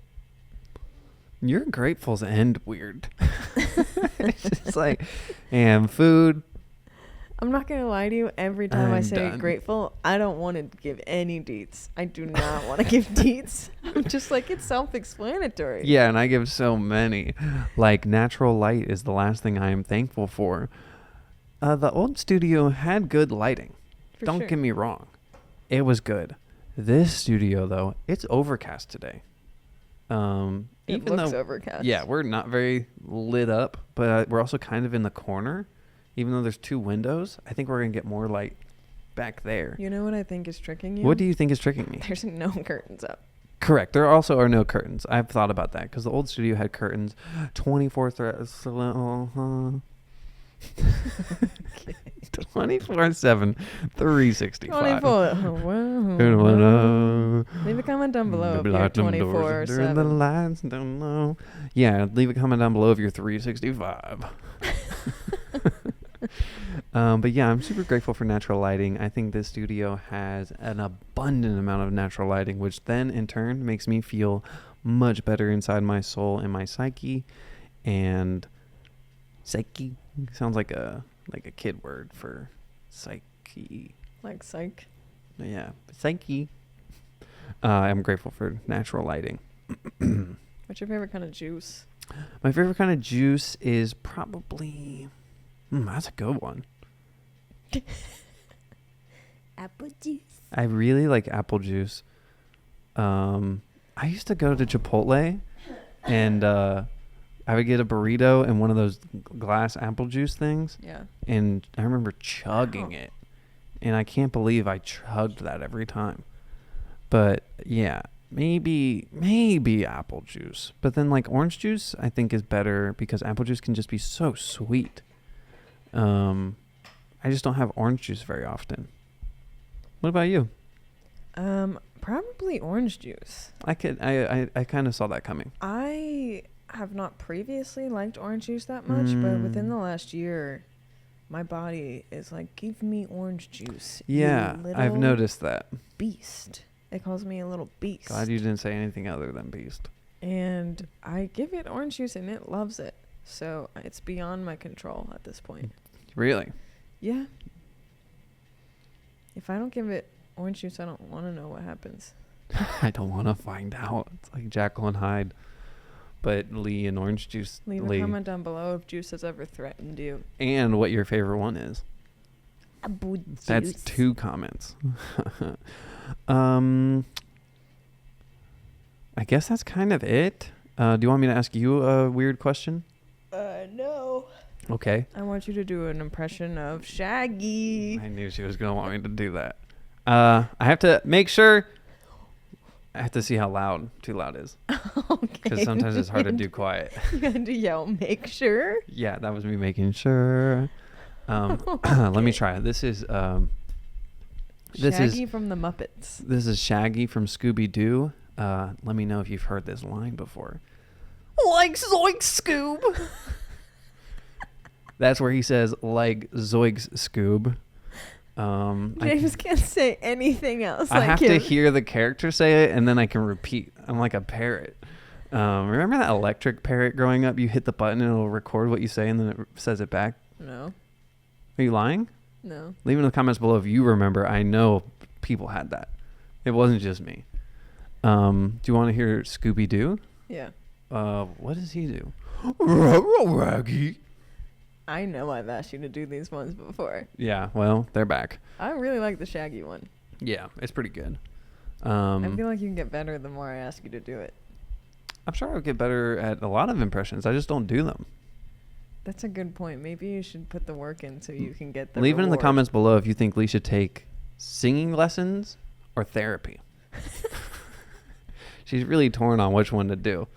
Your gratefuls end weird. It's just like, and food. I'm not going to lie to you. Every time I say grateful, I don't want to give any deets. I do not want to give deets. I'm just like, it's self-explanatory. Yeah, and I give so many. Like, natural light is the last thing I am thankful for. The old studio had good lighting. Don't get me wrong. It was good. This studio, though, it's overcast today. It looks overcast. Yeah, we're not very lit up, but we're also kind of in the corner. Even though there's 2 windows, I think we're going to get more light back there. You know what I think is tricking you? What do you think is tricking me? There's no curtains up. Correct. There also are no curtains. I've thought about that because the old studio had curtains 24/7, 365. 24. Wow. Leave a comment down below if you're 24/7. The lights don't know. Yeah, leave a comment down below if you're 365. But yeah, I'm super grateful for natural lighting. I think this studio has an abundant amount of natural lighting, which then in turn makes me feel much better inside my soul and my psyche. And psyche sounds like a kid word for psyche. Like psych. Yeah, psyche. I'm grateful for natural lighting. What's your favorite kind of juice? My favorite kind of juice is probably... that's a good one. Apple juice. I really like apple juice. I used to go to Chipotle and I would get a burrito and one of those glass apple juice things. Yeah. And I remember chugging it. And I can't believe I chugged that every time. But yeah, maybe apple juice. But then like orange juice I think is better because apple juice can just be so sweet. I just don't have orange juice very often. What about you? Probably orange juice. I kind of saw that coming. I have not previously liked orange juice that much, but within the last year, my body is like, give me orange juice. Yeah, I've noticed that. Beast. It calls me a little beast. Glad you didn't say anything other than beast. And I give it orange juice and it loves it. So it's beyond my control at this point. Really? Yeah. If I don't give it orange juice, I don't want to know what happens. I don't want to find out. It's like Jekyll and Hyde. But Lee and orange juice. Leave a comment down below if juice has ever threatened you. And what your favorite one is. Apple juice. That's 2 comments. I guess that's kind of it. Do you want me to ask you a weird question? No. Okay. I want you to do an impression of Shaggy. I knew she was going to want me to do that. I have to make sure. I have to see how too loud is. Okay. Because sometimes it's hard to do quiet. You had to yell, make sure? Yeah, that was me making sure. Okay. Let me try. This is Shaggy from the Muppets. This is Shaggy from Scooby-Doo. Let me know if you've heard this line before. Like Zoink Scoob. That's where he says, like Zoiks Scoob. James can't say anything else. I have to hear the character say it, and then I can repeat. I'm like a parrot. Remember that electric parrot growing up? You hit the button, and it'll record what you say, and then it says it back? No. Are you lying? No. Leave in the comments below if you remember. I know people had that. It wasn't just me. Do you want to hear Scooby-Doo? Yeah. What does he do? Raggy. I know I've asked you to do these ones before. Yeah, well, they're back. I really like the Shaggy one. Yeah, it's pretty good. I feel like you can get better the more I ask you to do it. I'm sure I would get better at a lot of impressions. I just don't do them. That's a good point. Maybe you should put the work in so you can get the Leave it in the reward. comments below if you think Lee should take singing lessons or therapy. She's really torn on which one to do.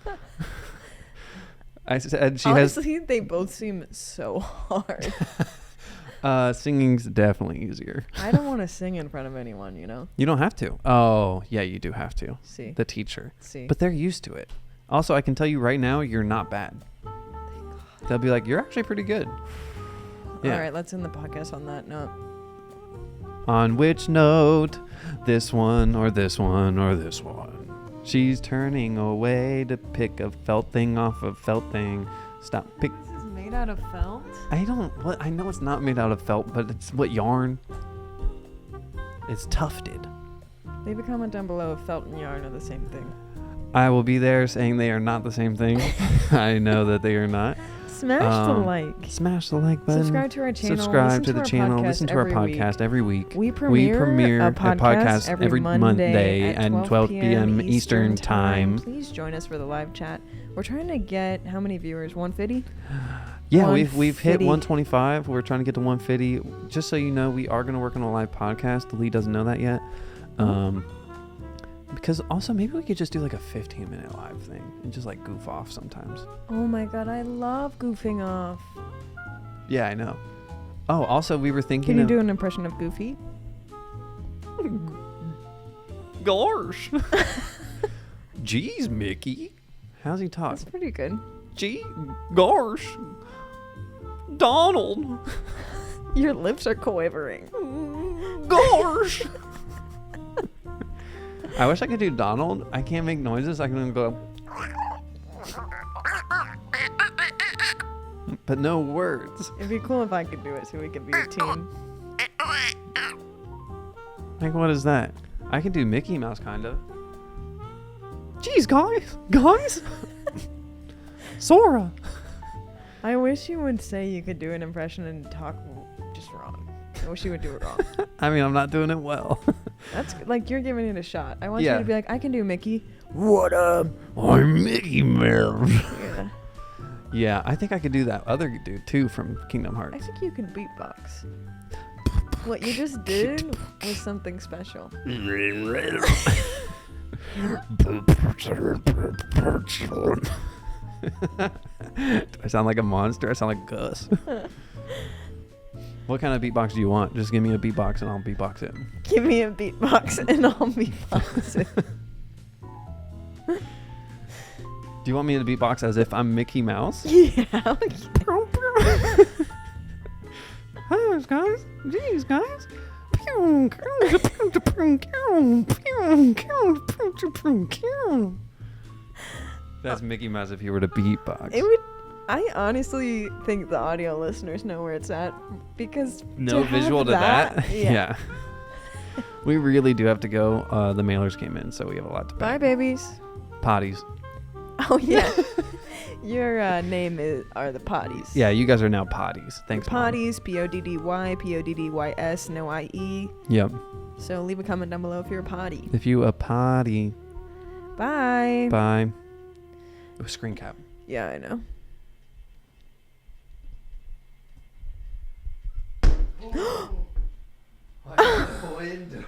I said Honestly, they both seem so hard. Singing's definitely easier. I don't want to sing in front of anyone, you know? You don't have to. Oh, yeah, you do have to. See. The teacher. See. But they're used to it. Also, I can tell you right now, you're not bad. They'll be like, you're actually pretty good. Yeah. All right, let's end the podcast on that note. On which note, this one or this one or this one. She's turning away to pick a felt thing off a felt thing. Stop. Pick. This is made out of felt? I know it's not made out of felt, but it's what yarn? It's tufted. Leave a comment down below if felt and yarn are the same thing. I will be there saying they are not the same thing. I know that they are not. Smash the like. Smash the like button. Subscribe to our channel. Subscribe to the channel. Listen to our podcast every week. We premiere a podcast every Monday at 12 p.m. Eastern Time. Please join us for the live chat. We're trying to get how many viewers? 150? Yeah, we've hit 125. We're trying to get to 150. Just so you know, we are going to work on a live podcast. Lee doesn't know that yet. Because also maybe we could just do like a 15-minute live thing and just like goof off sometimes. Oh my god, I love goofing off. Yeah, I know. Oh, also we were thinking. Can you do an impression of Goofy? Gosh. Jeez, Mickey. How's he talk? That's pretty good. Gee, gosh. Donald. Your lips are quivering. Gosh. I wish I could do Donald. I can't make noises. I can go. But no words. It'd be cool if I could do it so we could be a team. Like, what is that? I can do Mickey Mouse, kind of. Jeez, guys. Sora. I wish you would say you could do an impression and talk just wrong. I wish you would do it wrong. I mean, I'm not doing it well. That's like you're giving it a shot. I want Yeah. you to be like, I can do Mickey. What up? I'm Mickey Mouse. Yeah. Yeah, I think I could do that other dude too from Kingdom I Hearts. think you can beatbox. What you just did was something special. Do I sound like a monster? I sound like Gus. What kind of beatbox do you want? Just give me a beatbox and I'll beatbox it. Give me a beatbox and I'll beatbox it. Do you want me to beatbox as if I'm Mickey Mouse? Yeah. Hi, guys. Jeez, guys. That's Mickey Mouse if you were to beatbox. It would. I honestly think the audio listeners know where it's at because No visual to that? Yeah. We really do have to go. The mailers came in, so we have a lot to Bye, pack. babies. Potties. Oh yeah. Your name are the Potties. Yeah, you guys are now potties. Thanks, Mom. Potties. PODDY. No IE. Yep. So leave a comment down below if you're a potty. If you a potty. Bye. Bye. Oh, screen cap. Yeah, I know. Window.